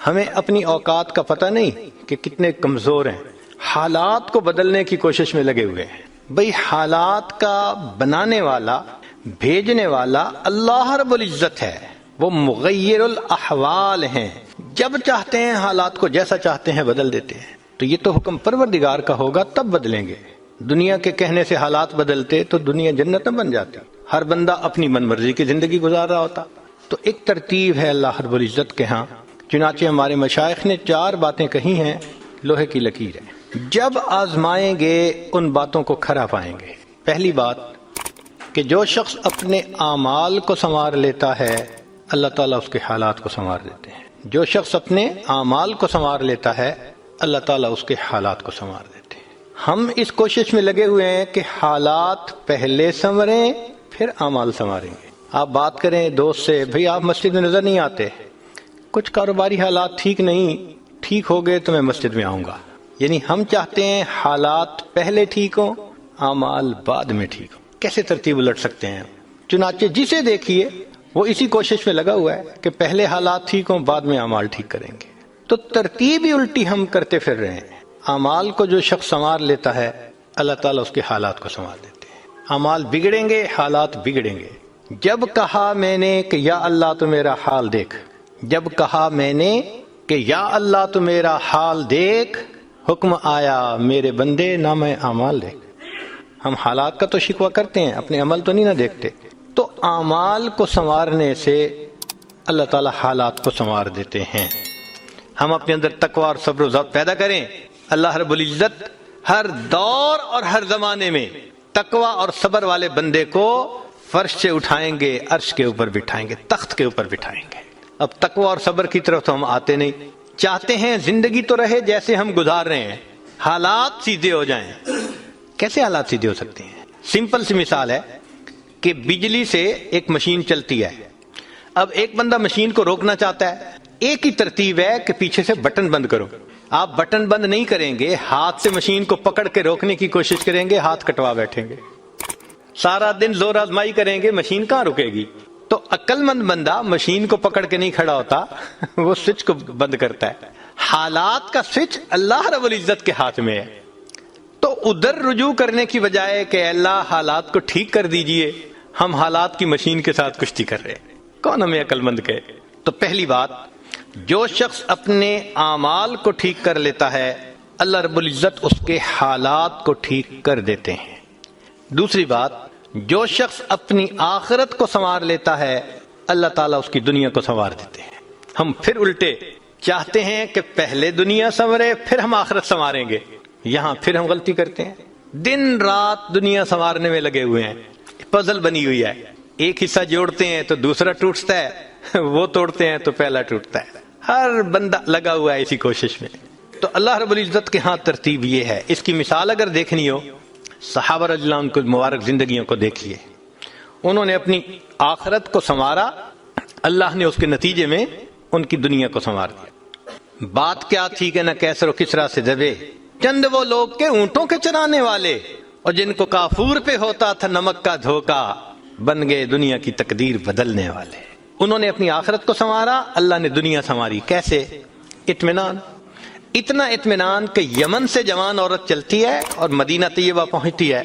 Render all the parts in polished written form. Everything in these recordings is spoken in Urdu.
ہمیں اپنی اوقات کا پتہ نہیں کہ کتنے کمزور ہیں، حالات کو بدلنے کی کوشش میں لگے ہوئے ہیں۔ بھئی حالات کا بنانے والا، بھیجنے والا اللہ رب العزت ہے، وہ مغیر الاحوال ہیں، جب چاہتے ہیں حالات کو جیسا چاہتے ہیں بدل دیتے ہیں۔ تو یہ تو حکم پروردگار کا ہوگا تب بدلیں گے۔ دنیا کے کہنے سے حالات بدلتے تو دنیا جنت نہ بن جاتی، ہر بندہ اپنی من مرضی کی زندگی گزار رہا ہوتا۔ تو ایک ترتیب ہے اللہ رب العزت کے ہاں، چنانچہ ہمارے مشائخ نے 4 باتیں کہی ہیں، لوہے کی لکیر ہے، جب آزمائیں گے ان باتوں کو کھرا پائیں گے۔ پہلی بات کہ جو شخص اپنے اعمال کو سنوار لیتا ہے اللہ تعالیٰ اس کے حالات کو سنوار دیتے ہیں۔ جو شخص اپنے اعمال کو سنوار لیتا ہے اللہ تعالیٰ اس کے حالات کو سنوار دیتے ہیں۔ ہم اس کوشش میں لگے ہوئے ہیں کہ حالات پہلے سنوریں پھر اعمال سنواریں گے۔ آپ بات کریں دوست سے، بھئی آپ مسجد میں نظر نہیں آتے، کچھ کاروباری حالات ٹھیک نہیں، ٹھیک ہو گئے تو میں مسجد میں آؤں گا۔ یعنی ہم چاہتے ہیں حالات پہلے ٹھیک ہوں، اعمال بعد میں ٹھیک ہوں۔ کیسے ترتیب الٹ سکتے ہیں؟ چنانچہ جسے دیکھیے وہ اسی کوشش میں لگا ہوا ہے کہ پہلے حالات ٹھیک ہوں بعد میں اعمال ٹھیک کریں گے۔ تو ترتیب ہی الٹی ہم کرتے پھر رہے ہیں۔ اعمال کو جو شخص سنوار لیتا ہے اللہ تعالیٰ اس کے حالات کو سنوار دیتے ہیں۔ اعمال بگڑیں گے، حالات بگڑیں گے۔ جب کہا میں نے کہ یا اللہ تو میرا حال دیکھ، جب کہا میں نے کہ یا اللہ تو میرا حال دیکھ، حکم آیا میرے بندے نام اعمال دیکھ۔ ہم حالات کا تو شکوہ کرتے ہیں، اپنے عمل تو نہیں نہ دیکھتے۔ تو اعمال کو سنوارنے سے اللہ تعالیٰ حالات کو سنوار دیتے ہیں۔ ہم اپنے اندر تقوی اور صبر و ضبط پیدا کریں، اللہ رب العزت ہر دور اور ہر زمانے میں تقوی اور صبر والے بندے کو فرش سے اٹھائیں گے، عرش کے اوپر بٹھائیں گے، تخت کے اوپر بٹھائیں گے۔ اب تقوی اور صبر کی طرف تو ہم آتے نہیں، چاہتے ہیں زندگی تو رہے جیسے ہم گزار رہے ہیں، حالات سیدھے ہو جائیں۔ کیسے حالات سیدھے ہو سکتے ہیں؟ سمپل سی مثال ہے کہ بجلی سے ایک مشین چلتی ہے، اب ایک بندہ مشین کو روکنا چاہتا ہے، ایک ہی ترتیب ہے کہ پیچھے سے بٹن بند کرو۔ آپ بٹن بند نہیں کریں گے، ہاتھ سے مشین کو پکڑ کے روکنے کی کوشش کریں گے، ہاتھ کٹوا بیٹھیں گے، سارا دن زور آزمائی کریں گے، مشین کہاں رکے گی؟ تو عقل مند بندہ مشین کو پکڑ کے نہیں کھڑا ہوتا، وہ سوئچ کو بند کرتا ہے۔ حالات کا سوئچ اللہ رب العزت کے ہاتھ میں ہے۔ تو ادھر رجوع کرنے کی بجائے کہ اللہ حالات کو ٹھیک کر دیجئے، ہم حالات کی مشین کے ساتھ کشتی کر رہے ہیں۔ کون ہمیں عقل مند کہے؟ تو پہلی بات، جو شخص اپنے اعمال کو ٹھیک کر لیتا ہے اللہ رب العزت اس کے حالات کو ٹھیک کر دیتے ہیں۔ دوسری بات، جو شخص اپنی آخرت کو سنوار لیتا ہے اللہ تعالیٰ اس کی دنیا کو سنوار دیتے ہیں۔ ہم پھر الٹے چاہتے ہیں کہ پہلے دنیا سنورے پھر ہم آخرت سنواریں گے، یہاں پھر ہم غلطی کرتے ہیں۔ دن رات دنیا سنوارنے میں لگے ہوئے ہیں، پزل بنی ہوئی ہے، ایک حصہ جوڑتے ہیں تو دوسرا ٹوٹتا ہے، وہ توڑتے ہیں تو پہلا ٹوٹتا ہے، ہر بندہ لگا ہوا ہے اسی کوشش میں۔ تو اللہ رب العزت کے ہاں ترتیب یہ ہے۔ اس کی مثال اگر دیکھنی ہو، صحابہ رضی اللہ عنہ کی مبارک زندگیوں کو دیکھیے، انہوں نے اپنی آخرت کو سنوارا، اللہ نے اس کے نتیجے میں ان کی دنیا کو سنوار دیا۔ بات کیا تھی کہ نہ کیسر و کسرا سے دبے، چند وہ لوگ کے اونٹوں کے چرانے والے، اور جن کو کافور پہ ہوتا تھا نمک کا دھوکا، بن گئے دنیا کی تقدیر بدلنے والے۔ انہوں نے اپنی آخرت کو سنوارا، اللہ نے دنیا سنواری۔ کیسے؟ اطمینان، اتنا اطمینان کہ یمن سے جوان عورت چلتی ہے اور مدینہ طیبہ پہنچتی ہے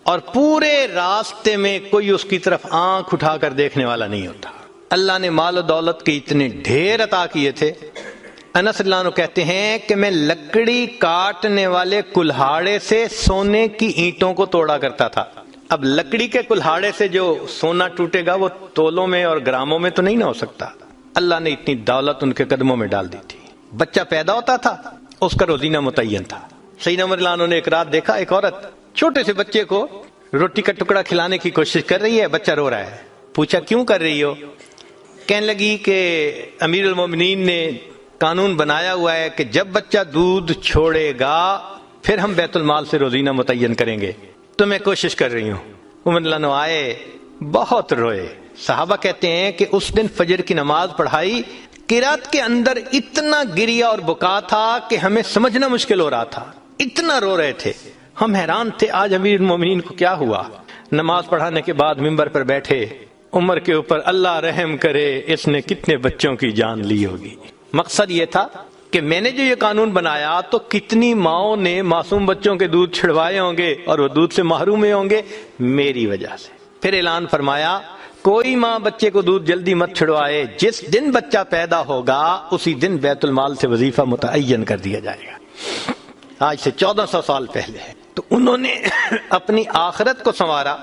اور پورے راستے میں کوئی اس کی طرف آنکھ اٹھا کر دیکھنے والا نہیں ہوتا۔ اللہ نے مال و دولت کے اتنے ڈھیر عطا کیے تھے۔ انس اللہ عنہ کہتے ہیں کہ میں لکڑی کاٹنے والے کلہاڑے سے سونے کی اینٹوں کو توڑا کرتا تھا۔ اب لکڑی کے کلہاڑے سے جو سونا ٹوٹے گا وہ تولوں میں اور گراموں میں تو نہیں نہ ہو سکتا۔ اللہ نے اتنی دولت ان کے قدموں میں ڈال دی تھی۔ بچہ پیدا ہوتا تھا، اس کا روزینہ متعین تھا۔ سیدنا عمر رضی اللہ عنہ نے ایک رات دیکھا ایک عورت چھوٹے سے بچے کو روٹی کا ٹکڑا کھلانے کی کوشش کر رہی ہے، بچہ رو رہا ہے۔ پوچھا کیوں کر رہی ہو؟ کہنے لگی کہ امیر المومنین نے قانون بنایا ہوا ہے کہ جب بچہ دودھ چھوڑے گا پھر ہم بیت المال سے روزینہ متعین کریں گے، تو میں کوشش کر رہی ہوں۔ عمر رضی اللہ عنہ آئے، بہت روئے۔ صحابہ کہتے ہیں کہ اس دن فجر کی نماز پڑھائی، قرات کے اندر اتنا گریا اور بکا تھا کہ ہمیں سمجھنا مشکل ہو رہا تھا، اتنا رو رہے تھے۔ ہم حیران تھے آج امیر المومنین کو کیا ہوا۔ نماز پڑھانے کے بعد ممبر پر بیٹھے، عمر کے اوپر اللہ رحم کرے، اس نے کتنے بچوں کی جان لی ہوگی۔ مقصد یہ تھا کہ میں نے جو یہ قانون بنایا تو کتنی ماؤں نے معصوم بچوں کے دودھ چھڑوائے ہوں گے اور وہ دودھ سے محروم ہوں گے میری وجہ سے۔ پھر اعلان فرمایا کوئی ماں بچے کو دودھ جلدی مت چھڑوائے، جس دن بچہ پیدا ہوگا اسی دن بیت المال سے وظیفہ متعین کر دیا جائے گا۔ آج سے 1400 سال پہلے ہے۔ تو انہوں نے اپنی آخرت کو سنوارا،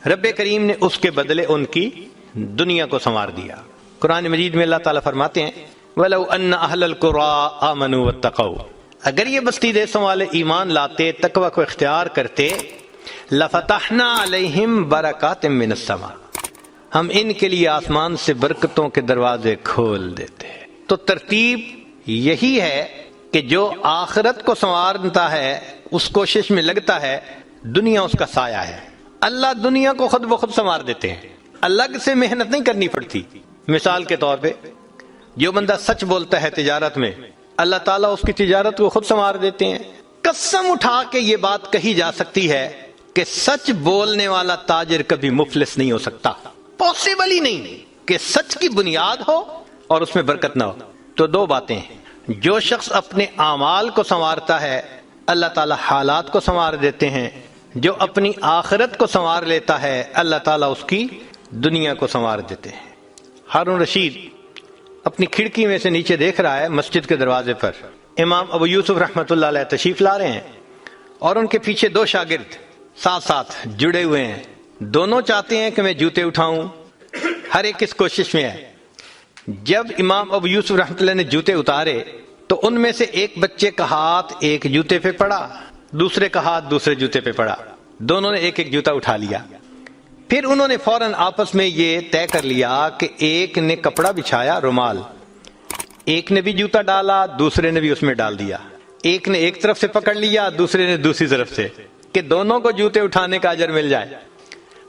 رب کریم نے اس کے بدلے ان کی دنیا کو سنوار دیا۔ قرآن مجید میں اللہ تعالیٰ فرماتے ہیں وَلَوْ أَنَّ أَهْلَ الْقُرَىٰ آمَنُوا وَاتَّقَوْا، اگر یہ بستی دیسوں والے ایمان لاتے، تقوی کو اختیار کرتے، لَفَتَحْنَا عَلَيْهِمْ بَرَكَاتٍ مِّنَ السَّمَاءِ، ہم ان کے لیے آسمان سے برکتوں کے دروازے کھول دیتے۔ تو ترتیب یہی ہے کہ جو آخرت کو سنوارتا ہے اس کوشش میں لگتا ہے، دنیا اس کا سایہ ہے۔ اللہ دنیا کو خود بخود سنوار دیتے ہیں، الگ سے محنت نہیں کرنی پڑتی۔ مثال کے طور پہ جو بندہ سچ بولتا ہے تجارت میں، اللہ تعالیٰ اس کی تجارت کو خود سنوار دیتے ہیں۔ قسم اٹھا کے یہ بات کہی جا سکتی ہے کہ سچ بولنے والا تاجر کبھی مفلس نہیں ہو سکتا، پاسبل ہی نہیں کہ سچ کی بنیاد ہو اور اس میں برکت نہ ہو۔ تو دو باتیں ہیں، جو شخص اپنے اعمال کو سنوارتا ہے اللہ تعالیٰ حالات کو سنوار دیتے ہیں، جو اپنی آخرت کو سنوار لیتا ہے اللہ تعالیٰ اس کی دنیا کو سنوار دیتے ہیں۔ ہارون رشید اپنی کھڑکی میں سے نیچے دیکھ رہا ہے، مسجد کے دروازے پر امام ابو یوسف رحمۃ اللہ علیہ تشریف لا رہے ہیں اور ان کے پیچھے دو شاگرد ساتھ ساتھ جڑے ہوئے ہیں، دونوں چاہتے ہیں کہ میں جوتے اٹھاؤں، ہر ایک اس کوشش میں ہے۔ جب امام ابو یوسف رحمۃ اللہ نے جوتے اتارے تو ان میں سے ایک بچے کا ہاتھ ایک جوتے پہ پڑا، دوسرے کا ہاتھ دوسرے جوتے پہ پڑا، دونوں نے ایک ایک جوتا اٹھا لیا۔ پھر انہوں نے فوراً آپس میں یہ طے کر لیا کہ ایک نے کپڑا بچھایا رومال، ایک نے بھی جوتا ڈالا، دوسرے نے بھی اس میں ڈال دیا، ایک نے ایک طرف سے پکڑ لیا، دوسرے نے دوسری طرف سے، کہ دونوں کو جوتے اٹھانے کا اجر مل جائے۔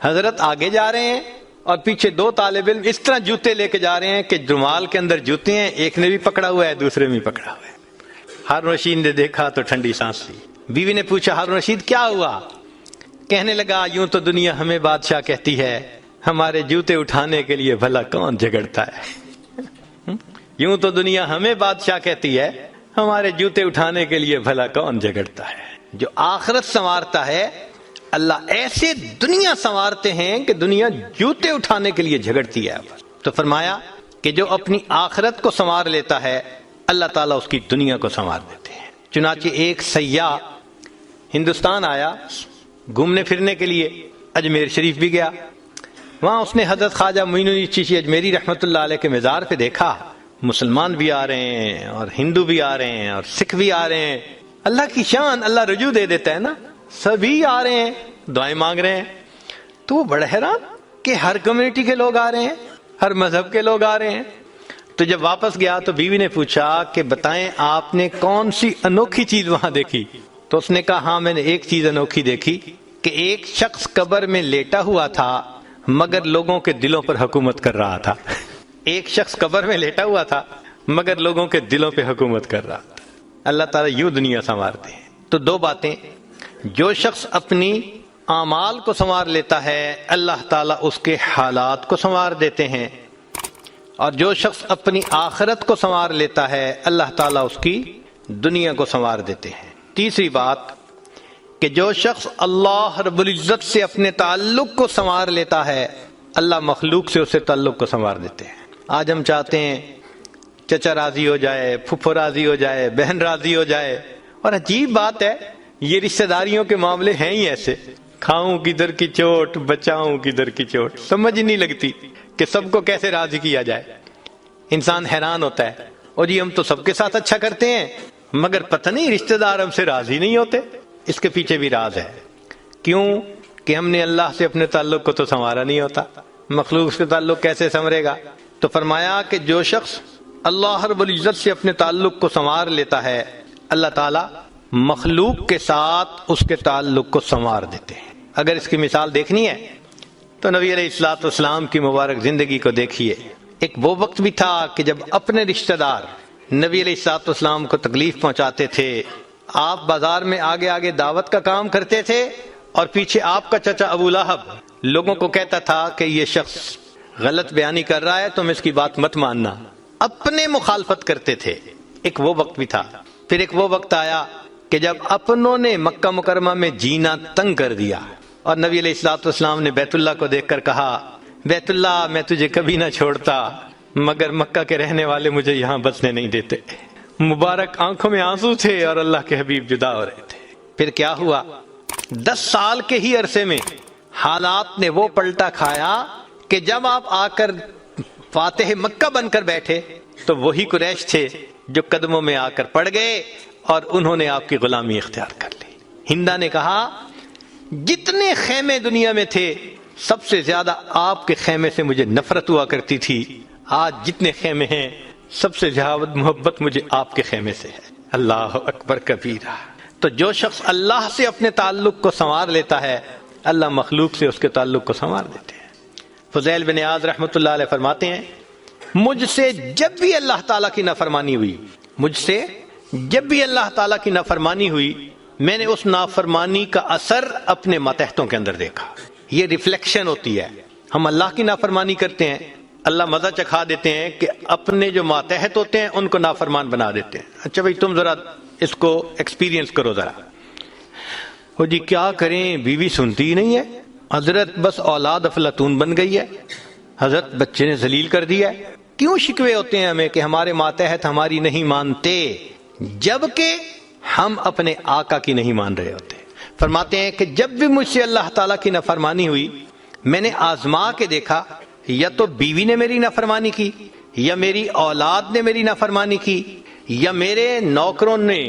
حضرت آگے جا رہے ہیں اور پیچھے دو طالب علم اس طرح جوتے لے کے جا رہے ہیں کہ رومال کے اندر جوتے ہیں، ایک نے بھی پکڑا ہوا ہے دوسرے میں بھی پکڑا ہوا ہے۔ ہارون رشید نے دیکھا تو ٹھنڈی سانس لی۔ بیوی نے پوچھا ہارون رشید کیا ہوا؟ کہنے لگا یوں تو دنیا ہمیں بادشاہ کہتی ہے، ہمارے جوتے اٹھانے کے لیے بھلا کون جھگڑتا ہے؟ یوں تو دنیا ہمیں بادشاہ کہتی ہے، ہمارے جوتے اٹھانے کے لیے بھلا کون جھگڑتا ہے۔ جو آخرت سنوارتا ہے اللہ ایسے دنیا سنوارتے ہیں کہ دنیا جوتے اٹھانے کے لیے جھگڑتی ہے۔ تو فرمایا کہ جو اپنی آخرت کو سنوار لیتا ہے اللہ تعالیٰ اس کی دنیا کو سنوار دیتے ہیں۔ چنانچہ ایک سیاح ہندوستان آیا گھومنے پھرنے کے لیے، اجمیر شریف بھی گیا، وہاں اس نے حضرت خواجہ معین الدین چشتی اجمیری رحمۃ اللہ علیہ کے مزار پہ دیکھا مسلمان بھی آ رہے ہیں اور ہندو بھی آ رہے ہیں اور سکھ بھی آ رہے ہیں۔ اللہ کی شان، اللہ رجوع دے دیتا ہے نا، سبھی آ رہے ہیں دعائیں مانگ رہے ہیں۔ تو وہ بڑا حیران کہ ہر کمیونٹی کے لوگ آ رہے ہیں، ہر مذہب کے لوگ آ رہے ہیں۔ تو جب واپس گیا تو بیوی نے پوچھا کہ بتائیں آپ نے کون سی انوکھی چیز وہاں دیکھی؟ تو اس نے کہا ہاں میں نے ایک چیز انوکھی دیکھی کہ ایک شخص قبر میں لیٹا ہوا تھا مگر لوگوں کے دلوں پر حکومت کر رہا تھا۔ ایک شخص قبر میں لیٹا ہوا تھا مگر لوگوں کے دلوں پہ حکومت کر رہا تھا۔ اللہ تعالیٰ یوں دنیا سنوارتے ہیں۔ تو دو باتیں، جو شخص اپنی اعمال کو سنوار لیتا ہے اللہ تعالیٰ اس کے حالات کو سنوار دیتے ہیں، اور جو شخص اپنی آخرت کو سنوار لیتا ہے اللہ تعالیٰ اس کی دنیا کو سنوار دیتے ہیں۔ تیسری بات کہ جو شخص اللہ رب العزت سے اپنے تعلق کو سنوار لیتا ہے اللہ مخلوق سے اسے تعلق کو سنوار دیتے ہیں۔ آج ہم چاہتے ہیں چچا راضی ہو جائے، پھپھو راضی ہو جائے، بہن راضی ہو جائے، اور عجیب بات ہے یہ رشتہ داریوں کے معاملے ہیں ہی ایسے، کھاؤں کدھر کی چوٹ بچاؤں کدھر کی چوٹ، سمجھ نہیں لگتی کہ سب کو کیسے راضی کیا جائے۔ انسان حیران ہوتا ہے، اور یہ ہم تو سب کے ساتھ اچھا کرتے ہیں مگر پتہ نہیں رشتہ دار ہم سے راضی نہیں ہوتے۔ اس کے پیچھے بھی راز ہے، کیوں کہ ہم نے اللہ سے اپنے تعلق کو تو سنوارا نہیں ہوتا، مخلوق سے تعلق کیسے سنورے گا؟ تو فرمایا کہ جو شخص اللہ رب العزت سے اپنے تعلق کو سنوار لیتا ہے اللہ تعالیٰ مخلوق کے ساتھ اس کے تعلق کو سنوار دیتے ہیں۔ اگر اس کی مثال دیکھنی ہے تو نبی علیہ الصلوۃ والسلام کی مبارک زندگی کو دیکھیے۔ ایک وہ وقت بھی تھا کہ جب اپنے رشتہ دار نبی علیہ الصلوۃ والسلام کو تکلیف پہنچاتے تھے، آپ بازار میں آگے آگے دعوت کا کام کرتے تھے اور پیچھے آپ کا چچا ابو لہب لوگوں کو کہتا تھا کہ یہ شخص غلط بیانی کر رہا ہے، تم اس کی بات مت ماننا۔ اپنے مخالفت کرتے تھے، ایک وہ وقت بھی تھا۔ پھر ایک وہ وقت آیا کہ جب اپنوں نے مکہ مکرمہ میں جینا تنگ کر دیا، اور نبی علیہ الصلوۃ والسلام نے بیت اللہ کو دیکھ کر کہا، بیت اللہ میں تجھے کبھی نہ چھوڑتا، مگر مکہ کے رہنے والے مجھے یہاں بسنے نہیں دیتے۔ مبارک آنکھوں میں آنسو تھے اور اللہ کے حبیب جدا ہو رہے تھے۔ پھر کیا ہوا؟ 10 سال کے ہی عرصے میں حالات نے وہ پلٹا کھایا کہ جب آپ آ کر فاتح مکہ بن کر بیٹھے تو وہی قریش تھے جو قدموں میں آ کر پڑ گئے اور انہوں نے آپ کی غلامی اختیار کر لی۔ ہندا نے کہا، جتنے خیمے دنیا میں تھے سب سے زیادہ آپ کے خیمے سے مجھے نفرت ہوا کرتی تھی، آج جتنے خیمے ہیں سب سے زیادہ محبت مجھے آپ کے خیمے سے ہے۔ اللہ اکبر کبیرہ۔ تو جو شخص اللہ سے اپنے تعلق کو سنوار لیتا ہے، اللہ مخلوق سے اس کے تعلق کو سنوار دیتے ہیں۔ فضیل بن عیاض رحمۃ اللہ علیہ فرماتے ہیں، مجھ سے جب بھی اللہ تعالیٰ کی نافرمانی ہوئی، مجھ سے جب بھی اللہ تعالیٰ کی نافرمانی ہوئی، میں نے اس نافرمانی کا اثر اپنے ماتحتوں کے اندر دیکھا۔ یہ ریفلیکشن ہوتی ہے، ہم اللہ کی نافرمانی کرتے ہیں، اللہ مزہ چکھا دیتے ہیں کہ اپنے جو ماتحت ہوتے ہیں ان کو نافرمان بنا دیتے ہیں۔ اچھا بھائی تم ذرا اس کو ایکسپیرینس کرو ذرا۔ وہ جی کیا کریں، بیوی سنتی ہی نہیں ہے، حضرت بس اولاد افلاطون بن گئی ہے، حضرت بچے نے ذلیل کر دیا ہے۔ کیوں شکوے ہوتے ہیں ہمیں کہ ہمارے ماتحت ہماری نہیں مانتے، جبکہ ہم اپنے آقا کی نہیں مان رہے ہوتے۔ فرماتے ہیں کہ جب بھی مجھ سے اللہ تعالیٰ کی نافرمانی ہوئی، میں نے آزما کے دیکھا، یا تو بیوی نے میری نافرمانی کی، یا میری اولاد نے میری نافرمانی کی، یا میرے نوکروں نے،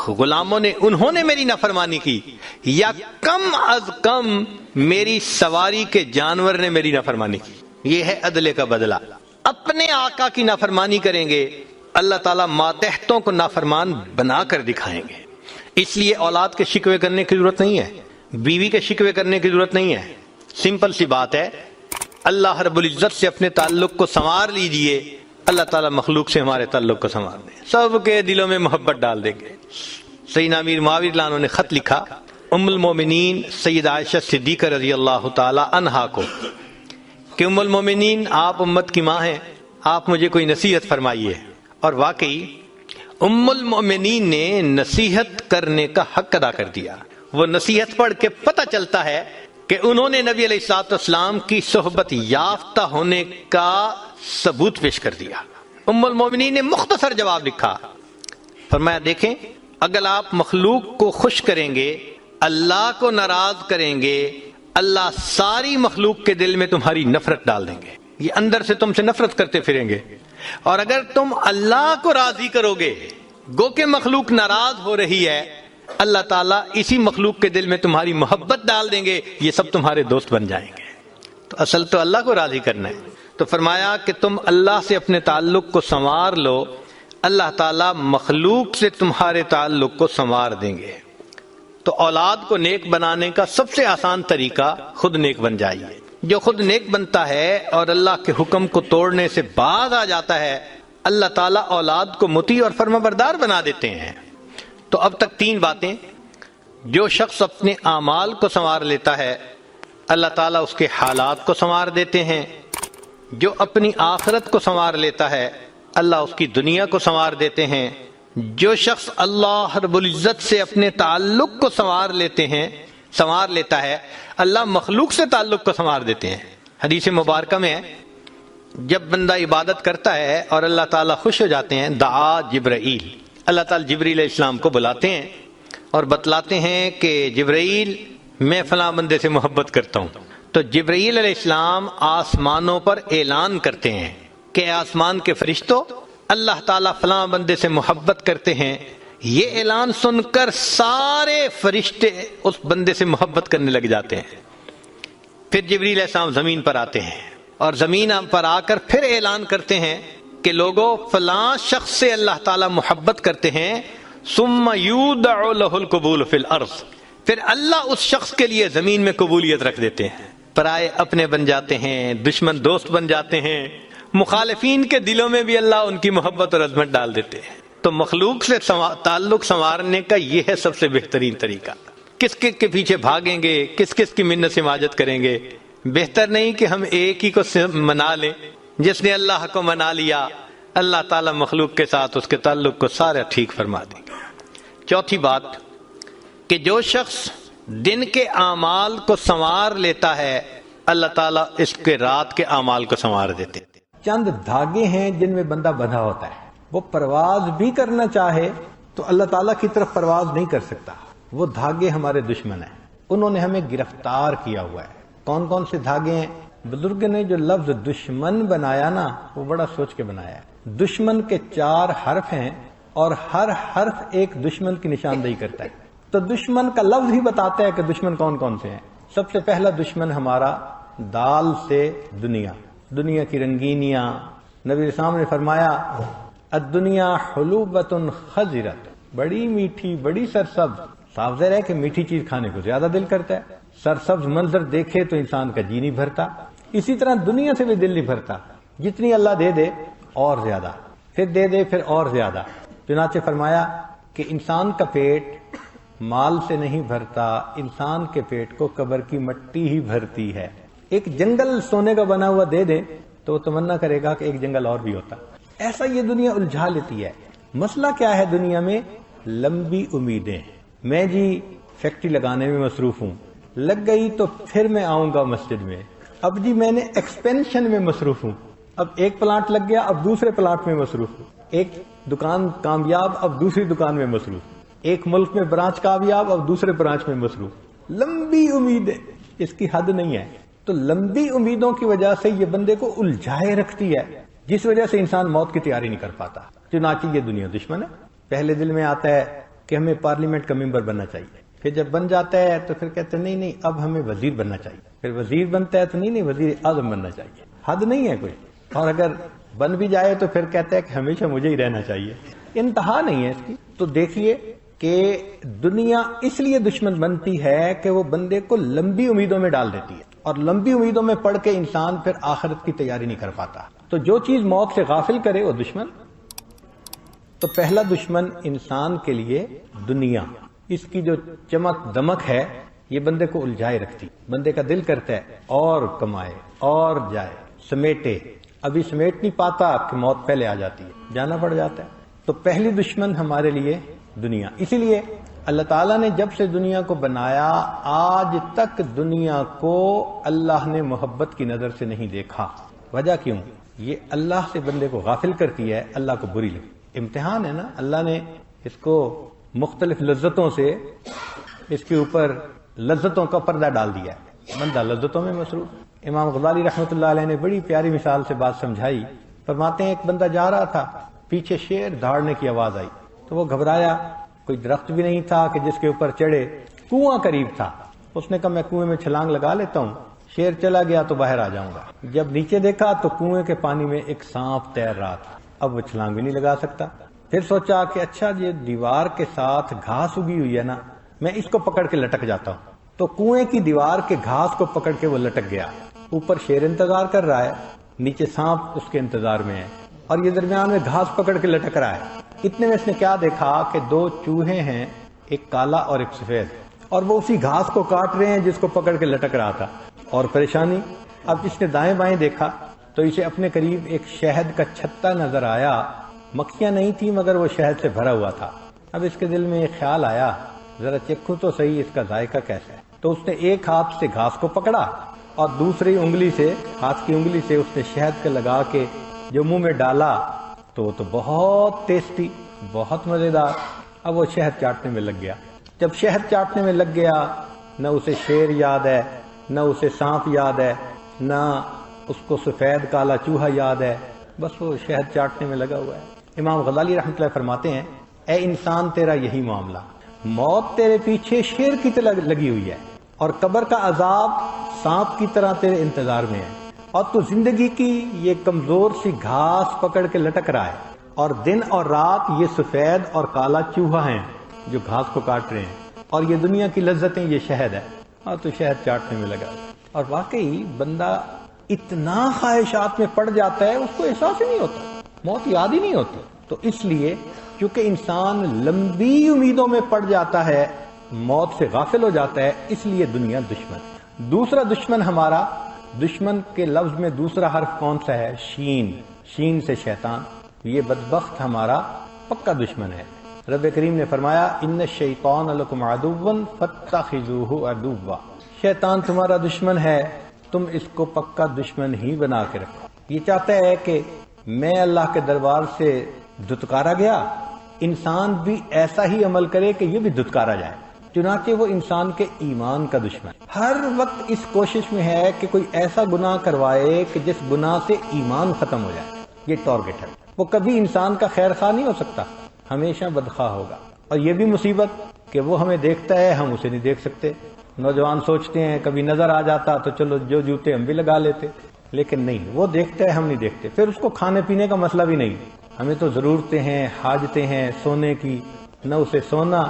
غلاموں نے، انہوں نے میری نافرمانی کی، یا کم از کم میری سواری کے جانور نے میری نافرمانی کی۔ یہ ہے عدل کا بدلہ۔ اپنے آقا کی نافرمانی کریں گے، اللہ تعالیٰ ماتحتوں کو نافرمان بنا کر دکھائیں گے۔ اس لیے اولاد کے شکوے کرنے کی ضرورت نہیں ہے، بیوی کے شکوے کرنے کی ضرورت نہیں ہے۔ سمپل سی بات ہے، اللہ رب العزت سے اپنے تعلق کو سنوار لیجئے، اللہ تعالیٰ مخلوق سے ہمارے تعلق کو سنوار دیں، سب کے دلوں میں محبت ڈال دیں گے۔ سیدنا امیر معاویہ رضی اللہ عنہ نے خط لکھا ام المومنین سید عائشہ صدیقہ رضی اللہ تعالی عنہا کو کہ ام المومنین آپ امت کی ماں ہیں، آپ مجھے کوئی نصیحت فرمائیے۔ اور واقعی ام المومنین نے نصیحت کرنے کا حق ادا کر دیا۔ وہ نصیحت پڑھ کے پتہ چلتا ہے کہ انہوں نے نبی علیہ الصلوۃ والسلام کی صحبت یافتہ ہونے کا ثبوت پیش کر دیا۔ ام المومنین نے مختصر جواب لکھا، فرمایا دیکھیں اگر آپ مخلوق کو خوش کریں گے، اللہ کو ناراض کریں گے، اللہ ساری مخلوق کے دل میں تمہاری نفرت ڈال دیں گے، یہ اندر سے تم سے نفرت کرتے پھریں گے۔ اور اگر تم اللہ کو راضی کرو گے، گو کہ مخلوق ناراض ہو رہی ہے، اللہ تعالیٰ اسی مخلوق کے دل میں تمہاری محبت ڈال دیں گے، یہ سب تمہارے دوست بن جائیں گے۔ تو اصل تو اللہ کو راضی کرنا ہے۔ تو فرمایا کہ تم اللہ سے اپنے تعلق کو سنوار لو، اللہ تعالیٰ مخلوق سے تمہارے تعلق کو سنوار دیں گے۔ تو اولاد کو نیک بنانے کا سب سے آسان طریقہ خود نیک بن جائیے۔ جو خود نیک بنتا ہے اور اللہ کے حکم کو توڑنے سے باز آ جاتا ہے، اللہ تعالیٰ اولاد کو مطیع اور فرمانبردار بنا دیتے ہیں۔ تو اب تک 3 باتیں، جو شخص اپنے اعمال کو سنوار لیتا ہے اللہ تعالیٰ اس کے حالات کو سنوار دیتے ہیں، جو اپنی آخرت کو سنوار لیتا ہے اللہ اس کی دنیا کو سنوار دیتے ہیں، جو شخص اللہ رب العزت سے اپنے تعلق کو سنوار لیتا ہے اللہ مخلوق سے تعلق کو سنوار دیتے ہیں۔ حدیث مبارکہ میں ہے جب بندہ عبادت کرتا ہے اور اللہ تعالیٰ خوش ہو جاتے ہیں، دعا جبرائیل، اللہ تعالیٰ جبریل علیہ السلام کو بلاتے ہیں اور بتلاتے ہیں کہ جبرائیل میں فلاں بندے سے محبت کرتا ہوں۔ تو جبرائیل علیہ السلام آسمانوں پر اعلان کرتے ہیں کہ آسمان کے فرشتوں اللہ تعالیٰ فلاں بندے سے محبت کرتے ہیں۔ یہ اعلان سن کر سارے فرشتے اس بندے سے محبت کرنے لگ جاتے ہیں۔ پھر جبریل علیہ السلام زمین پر آتے ہیں اور زمین پر آ کر پھر اعلان کرتے ہیں کہ لوگوں فلاں شخص سے اللہ تعالیٰ محبت کرتے ہیں، ثم یودع لہ القبول فی الارض، پھر اللہ اس شخص کے لیے زمین میں قبولیت رکھ دیتے ہیں۔ پرائے اپنے بن جاتے ہیں، دشمن دوست بن جاتے ہیں، مخالفین کے دلوں میں بھی اللہ ان کی محبت اور عظمت ڈال دیتے ہیں۔ تو مخلوق سے تعلق سنوارنے کا یہ ہے سب سے بہترین طریقہ۔ کس کس کے پیچھے بھاگیں گے، کس کس کی منت سماجت کریں گے؟ بہتر نہیں کہ ہم ایک ہی کو منا لیں، جس نے اللہ کو منا لیا، اللہ تعالیٰ مخلوق کے ساتھ اس کے تعلق کو سارا ٹھیک فرما دیں گے۔ چوتھی بات کہ جو شخص دن کے اعمال کو سنوار لیتا ہے اللہ تعالیٰ اس کے رات کے اعمال کو سنوار دیتے۔ چند دھاگے ہیں جن میں بندہ بندھا ہوتا ہے، وہ پرواز بھی کرنا چاہے تو اللہ تعالیٰ کی طرف پرواز نہیں کر سکتا۔ وہ دھاگے ہمارے دشمن ہیں، انہوں نے ہمیں گرفتار کیا ہوا ہے۔ کون کون سے دھاگے ہیں؟ بزرگ نے جو لفظ دشمن بنایا نا وہ بڑا سوچ کے بنایا ہے۔ دشمن کے 4 حرف ہیں اور ہر حرف ایک دشمن کی نشاندہی کرتا ہے، تو دشمن کا لفظ ہی بتاتا ہے کہ دشمن کون کون سے ہیں۔ سب سے پہلا دشمن ہمارا دال سے دنیا، دنیا کی رنگینیاں۔ نبی اسلام نے فرمایا الدنیا حلوبۃ خضرۃ، بڑی میٹھی بڑی سرسبز۔ صاف ظاہر ہے کہ میٹھی چیز کھانے کو زیادہ دل کرتا ہے، سرسبز منظر دیکھے تو انسان کا جی نہیں بھرتا۔ اسی طرح دنیا سے بھی دل نہیں بھرتا، جتنی اللہ دے دے اور زیادہ، پھر دے دے پھر اور زیادہ۔ چنانچہ فرمایا کہ انسان کا پیٹ مال سے نہیں بھرتا، انسان کے پیٹ کو قبر کی مٹی ہی بھرتی ہے۔ ایک جنگل سونے کا بنا ہوا دے دے تو وہ تمنا کرے گا کہ ایک جنگل اور بھی ہوتا۔ ایسا یہ دنیا الجھا لیتی ہے۔ مسئلہ کیا ہے دنیا میں؟ لمبی امیدیں۔ میں جی فیکٹری لگانے میں مصروف ہوں، لگ گئی تو پھر میں آؤں گا مسجد میں۔ اب جی میں نے ایکسپینشن میں مصروف ہوں، اب ایک پلانٹ لگ گیا اب دوسرے پلانٹ میں مصروف ہوں، ایک دکان کامیاب اب دوسری دکان میں مصروف، ایک ملک میں برانچ کامیاب اب دوسرے برانچ میں مصروف۔ لمبی امیدیں، اس کی حد نہیں ہے۔ تو لمبی امیدوں کی وجہ سے یہ بندے کو الجھائے رکھتی ہے، جس وجہ سے انسان موت کی تیاری نہیں کر پاتا۔ چنانچہ یہ دنیا دشمن ہے۔ پہلے دل میں آتا ہے کہ ہمیں پارلیمنٹ کا ممبر بننا چاہیے، پھر جب بن جاتا ہے تو پھر کہتے ہیں نہیں اب ہمیں وزیر بننا چاہیے، پھر وزیر بنتا ہے تو نہیں وزیر اعظم بننا چاہیے۔ حد نہیں ہے کوئی، اور اگر بن بھی جائے تو پھر کہتا ہے کہ ہمیشہ مجھے ہی رہنا چاہیے۔ انتہا نہیں ہے اس کی۔ تو دیکھیے کہ دنیا اس لیے دشمن بنتی ہے کہ وہ بندے کو لمبی امیدوں میں ڈال دیتی ہے، اور لمبی امیدوں میں پڑھ کے انسان پھر آخرت کی تیاری نہیں کر پاتا۔ تو جو چیز موت سے غافل کرے وہ دشمن۔ تو پہلا دشمن انسان کے لیے دنیا، اس کی جو چمک دمک ہے یہ بندے کو الجھائے رکھتی، بندے کا دل کرتا ہے اور کمائے اور جائے، سمیٹے، ابھی سمیٹ نہیں پاتا کہ موت پہلے آ جاتی ہے، جانا پڑ جاتا ہے۔ تو پہلی دشمن ہمارے لیے دنیا۔ اسی لیے اللہ تعالیٰ نے جب سے دنیا کو بنایا آج تک دنیا کو اللہ نے محبت کی نظر سے نہیں دیکھا۔ وجہ کیوں؟ یہ اللہ سے بندے کو غافل کرتی ہے، اللہ کو بری لگتی۔ امتحان ہے نا، اللہ نے اس کو مختلف لذتوں سے اس کے اوپر لذتوں کا پردہ ڈال دیا ہے، بندہ لذتوں میں مصروف۔ امام غزالی رحمۃ اللہ علیہ نے بڑی پیاری مثال سے بات سمجھائی۔ فرماتے ہیں ایک بندہ جا رہا تھا، پیچھے شیر دھاڑنے کی آواز آئی تو وہ گھبرایا، کوئی درخت بھی نہیں تھا کہ جس کے اوپر چڑھے، کنواں قریب تھا۔ اس نے کہا میں کنویں میں چھلانگ لگا لیتا ہوں، شیر چلا گیا تو باہر آ جاؤں گا۔ جب نیچے دیکھا تو کنویں کے پانی میں ایک سانپ تیر رہا تھا، اب وہ چھلانگ بھی نہیں لگا سکتا۔ پھر سوچا کہ اچھا یہ دیوار کے ساتھ گھاس اگی ہوئی ہے نا، میں اس کو پکڑ کے لٹک جاتا ہوں۔ تو کنویں کی دیوار کے گھاس کو پکڑ کے وہ لٹک گیا۔ اوپر شیر انتظار کر رہا ہے، نیچے سانپ اس کے انتظار میں ہے، اور یہ درمیان میں گھاس پکڑ کے لٹک رہا ہے۔ اتنے میں اس نے کیا دیکھا کہ 2 چوہے ہیں، ایک کالا اور ایک سفید، اور وہ اسی گھاس کو کاٹ رہے ہیں جس کو پکڑ کے لٹک رہا تھا، اور پریشانی۔ اب اس نے دائیں بائیں دیکھا تو اسے اپنے قریب ایک شہد کا چھتا نظر آیا، مکھیاں نہیں تھی مگر وہ شہد سے بھرا ہوا تھا۔ اب اس کے دل میں ایک خیال آیا ذرا چکھوں تو صحیح اس کا ذائقہ کیسا ہے۔ تو اس نے ایک ہاتھ سے گھاس کو پکڑا اور دوسری انگلی سے، ہاتھ کی انگلی سے اس نے شہد کے لگا کے جو منہ میں ڈالا تو وہ تو بہت ٹیسٹی، بہت مزیدار۔ اب وہ شہد چاٹنے میں لگ گیا۔ جب شہد چاٹنے میں لگ گیا، نہ اسے شیر یاد ہے، نہ اسے سانپ یاد ہے، نہ اس کو سفید کالا چوہا یاد ہے، بس وہ شہد چاٹنے میں لگا ہوا ہے۔ امام غزالی رحمۃ اللہ فرماتے ہیں اے انسان تیرا یہی معاملہ، موت تیرے پیچھے شیر کی طرح لگی ہوئی ہے، اور قبر کا عذاب سانپ کی طرح تیرے انتظار میں ہے، اور تو زندگی کی یہ کمزور سی گھاس پکڑ کے لٹک رہا ہے، اور دن اور رات یہ سفید اور کالا چوہا ہیں جو گھاس کو کاٹ رہے ہیں، اور یہ دنیا کی لذتیں یہ شہد ہے، اور تو شہد چاٹنے میں لگا۔ اور واقعی بندہ اتنا خواہشات میں پڑ جاتا ہے اس کو احساس ہی نہیں ہوتا، موت یاد ہی نہیں ہوتی۔ تو اس لیے کیونکہ انسان لمبی امیدوں میں پڑ جاتا ہے، موت سے غافل ہو جاتا ہے، اس لیے دنیا دشمن۔ دوسرا دشمن ہمارا، دشمن کے لفظ میں دوسرا حرف کون سا ہے؟ شین، شین سے شیطان۔ یہ بدبخت ہمارا پکا دشمن ہے۔ رب کریم نے فرمایا ان الشیطان لکم عدو فاتخذوہ عدوا، شیطان تمہارا دشمن ہے، تم اس کو پکا دشمن ہی بنا کے رکھو۔ یہ چاہتا ہے کہ میں اللہ کے دربار سے دھتکارا گیا، انسان بھی ایسا ہی عمل کرے کہ یہ بھی دھتکارا جائے، چنانچہ وہ انسان کے ایمان کا دشمن ہر وقت اس کوشش میں ہے کہ کوئی ایسا گناہ کروائے کہ جس گناہ سے ایمان ختم ہو جائے۔ یہ ٹارگٹ ہے۔ وہ کبھی انسان کا خیر خواہ نہیں ہو سکتا، ہمیشہ بدخواہ ہوگا۔ اور یہ بھی مصیبت کہ وہ ہمیں دیکھتا ہے، ہم اسے نہیں دیکھ سکتے۔ نوجوان سوچتے ہیں کبھی نظر آ جاتا تو چلو جو جوتے ہم بھی لگا لیتے، لیکن نہیں، وہ دیکھتا ہے، ہم نہیں دیکھتے۔ پھر اس کو کھانے پینے کا مسئلہ بھی نہیں، ہمیں تو ضرورتیں ہیں، حاجتیں ہیں سونے کی، نہ اسے سونا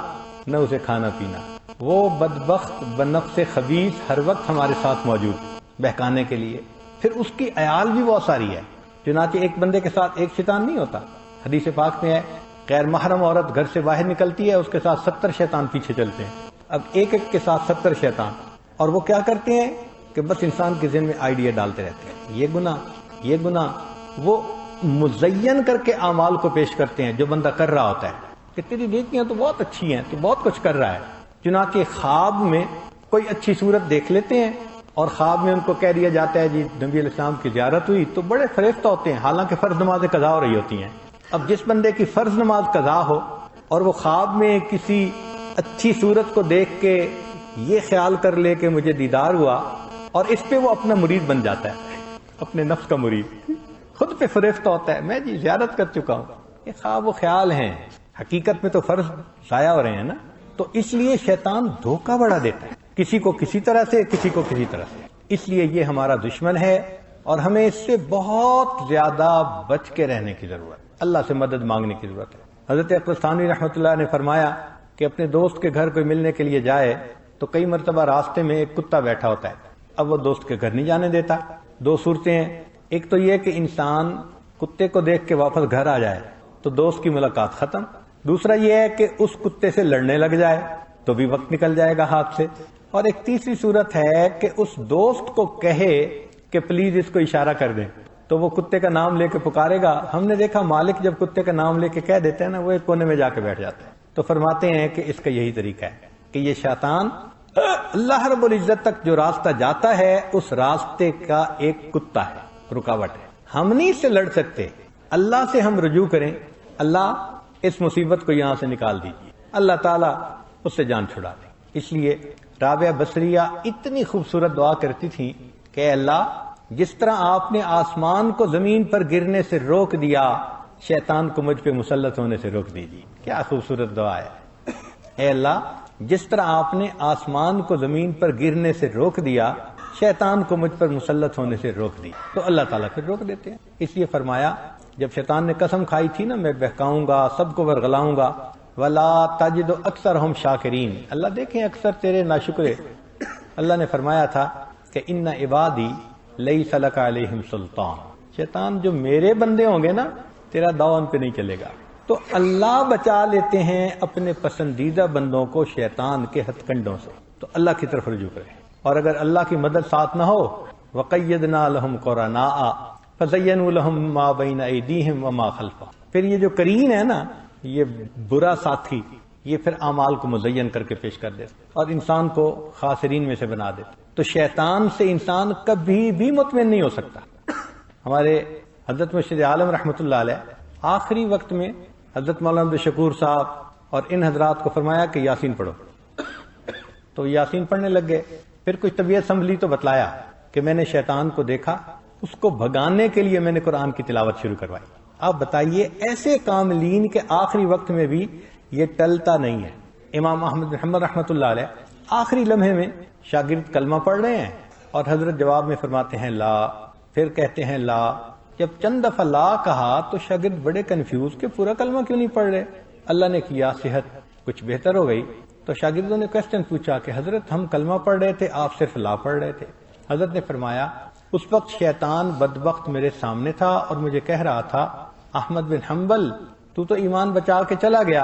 نہ اسے کھانا پینا۔ وہ بدبخت بنفس خبیث ہر وقت ہمارے ساتھ موجود بہکانے کے لیے۔ پھر اس کی عیال بھی بہت ساری ہے، چنانچہ ایک بندے کے ساتھ ایک شیطان نہیں ہوتا۔ حدیث پاک میں ہے غیر محرم عورت گھر سے باہر نکلتی ہے، اس کے ساتھ 70 شیطان پیچھے چلتے ہیں۔ اب ایک ایک کے ساتھ 70 شیطان، اور وہ کیا کرتے ہیں کہ بس انسان کے ذہن میں آئیڈیا ڈالتے رہتے ہیں، یہ گناہ، وہ مزین کر کے اعمال کو پیش کرتے ہیں جو بندہ کر رہا ہوتا ہے کہ تیری نیکیاں تو بہت اچھی ہیں، تو بہت کچھ کر رہا ہے۔ چنانچہ خواب میں کوئی اچھی صورت دیکھ لیتے ہیں اور خواب میں ان کو کہہ دیا جاتا ہے جی نبی علیہ السلام کی زیارت ہوئی، تو بڑے فریفتہ ہوتے ہیں، حالانکہ فرض نمازیں قضا ہو رہی ہوتی ہیں۔ اب جس بندے کی فرض نماز قضا ہو اور وہ خواب میں کسی اچھی صورت کو دیکھ کے یہ خیال کر لے کہ مجھے دیدار ہوا، اور اس پہ وہ اپنا مرید بن جاتا ہے، اپنے نفس کا مرید، خود پہ فریفتہ ہوتا ہے، میں جی زیارت کر چکا ہوں۔ یہ خواب و خیال ہیں، حقیقت میں تو فرض ضائع ہو رہے ہیں نا۔ تو اس لیے شیطان دھوکہ بڑا دیتا ہے، کسی کو کسی طرح سے، کسی کو کسی طرح سے۔ اس لیے یہ ہمارا دشمن ہے اور ہمیں اس سے بہت زیادہ بچ کے رہنے کی ضرورت، اللہ سے مدد مانگنے کی ضرورت ہے۔ حضرت اقبال رحمۃ اللہ نے فرمایا کہ اپنے دوست کے گھر کوئی ملنے کے لیے جائے تو کئی مرتبہ راستے میں ایک کتا بیٹھا ہوتا ہے، اب وہ دوست کے گھر نہیں جانے دیتا۔ دو صورتیں ہیں، ایک تو یہ کہ انسان کتے کو دیکھ کے واپس گھر آ جائے تو دوست کی ملاقات ختم، دوسرا یہ ہے کہ اس کتے سے لڑنے لگ جائے تو بھی وقت نکل جائے گا ہاتھ سے، اور ایک تیسری صورت ہے کہ اس دوست کو کہے کہ پلیز اس کو اشارہ کر دیں، تو وہ کتے کا نام لے کے پکارے گا۔ ہم نے دیکھا مالک جب کتے کا نام لے کے کہہ دیتے ہیں نا، وہ ایک کونے میں جا کے بیٹھ جاتے ہیں۔ تو فرماتے ہیں کہ اس کا یہی طریقہ ہے کہ یہ شیطان اللہ رب العزت تک جو راستہ جاتا ہے اس راستے کا ایک کتا ہے، رکاوٹ ہے، ہم نہیں اس سے لڑ سکتے۔ اللہ سے ہم رجوع کریں، اللہ اس مصیبت کو یہاں سے نکال دیجیے، اللہ تعالیٰ اس سے جان چھڑا دے۔ اس لیے رابعہ بصریہ اتنی خوبصورت دعا کرتی تھی کہ اے اللہ، جس طرح آپ نے آسمان کو زمین پر گرنے سے روک دیا، شیطان کو مجھ پہ مسلط ہونے سے روک دیجیے۔ کیا خوبصورت دعا ہے۔ اے اللہ، جس طرح آپ نے آسمان کو زمین پر گرنے سے روک دیا، شیطان کو مجھ پر مسلط ہونے سے روک دی، تو اللہ تعالیٰ پھر روک دیتے ہیں۔ اس لیے فرمایا جب شیطان نے قسم کھائی تھی نا میں بہکاؤں گا، سب کو ورغلاؤں گا، وَلَا تَجِدُ أَكْثَرَهُمْ شَاكِرِينَ، اللہ دیکھیں اکثر تیرے ناشکرے۔ اللہ نے فرمایا تھا کہ اِنَّ عِبَادِي لَيْسَ لَكَ عَلَيْهِمْ سُلْطَانٌ، شیطان جو میرے بندے ہوں گے نا تیرا داؤ ان پہ نہیں چلے گا۔ تو اللہ بچا لیتے ہیں اپنے پسندیدہ بندوں کو شیطان کے ہتھ کنڈوں سے، تو اللہ کی طرف رجوع کریں۔ اور اگر اللہ کی مدد ساتھ نہ ہو، وَقَيَّدْنَا لَهُمْ قُرَنَاءَ فَزَيَّنُوا لَهُم مَا بَيْنَ أَيْدِيهِمْ وَمَا خَلْفَهُمْ، پھر یہ جو قرین ہے نا، یہ برا ساتھی، یہ پھر اعمال کو مزین کر کے پیش کر دیتا اور انسان کو خاسرین میں سے بنا دیتا۔ تو شیطان سے انسان کبھی بھی مطمئن نہیں ہو سکتا۔ ہمارے حضرت مرشد عالم رحمۃ اللہ علیہ آخری وقت میں حضرت مولانا عبد الشکور صاحب اور ان حضرات کو فرمایا کہ یاسین پڑھو، تو یاسین پڑھنے لگ گئے۔ پھر کچھ طبیعت سنبھلی تو بتلایا کہ میں نے شیطان کو دیکھا، اس کو بھگانے کے لیے میں نے قرآن کی تلاوت شروع کروائی۔ آپ بتائیے ایسے کاملین کے آخری وقت میں بھی یہ ٹلتا نہیں ہے۔ امام احمد بن حنبل رحمۃ اللہ علیہ آخری لمحے میں شاگرد کلمہ پڑھ رہے ہیں اور حضرت جواب میں فرماتے ہیں لا، پھر کہتے ہیں لا۔ جب چند دفعہ لا کہا تو شاگرد بڑے کنفیوز کہ پورا کلمہ کیوں نہیں پڑھ رہے۔ اللہ نے کیا صحت کچھ بہتر ہو گئی تو شاگردوں نے کوسچن پوچھا کہ حضرت ہم کلمہ پڑھ رہے تھے، آپ صرف لا پڑھ رہے تھے۔ حضرت نے فرمایا اس وقت شیطان بدبخت میرے سامنے تھا اور مجھے کہہ رہا تھا احمد بن حنبل تو ایمان بچا کے چلا گیا،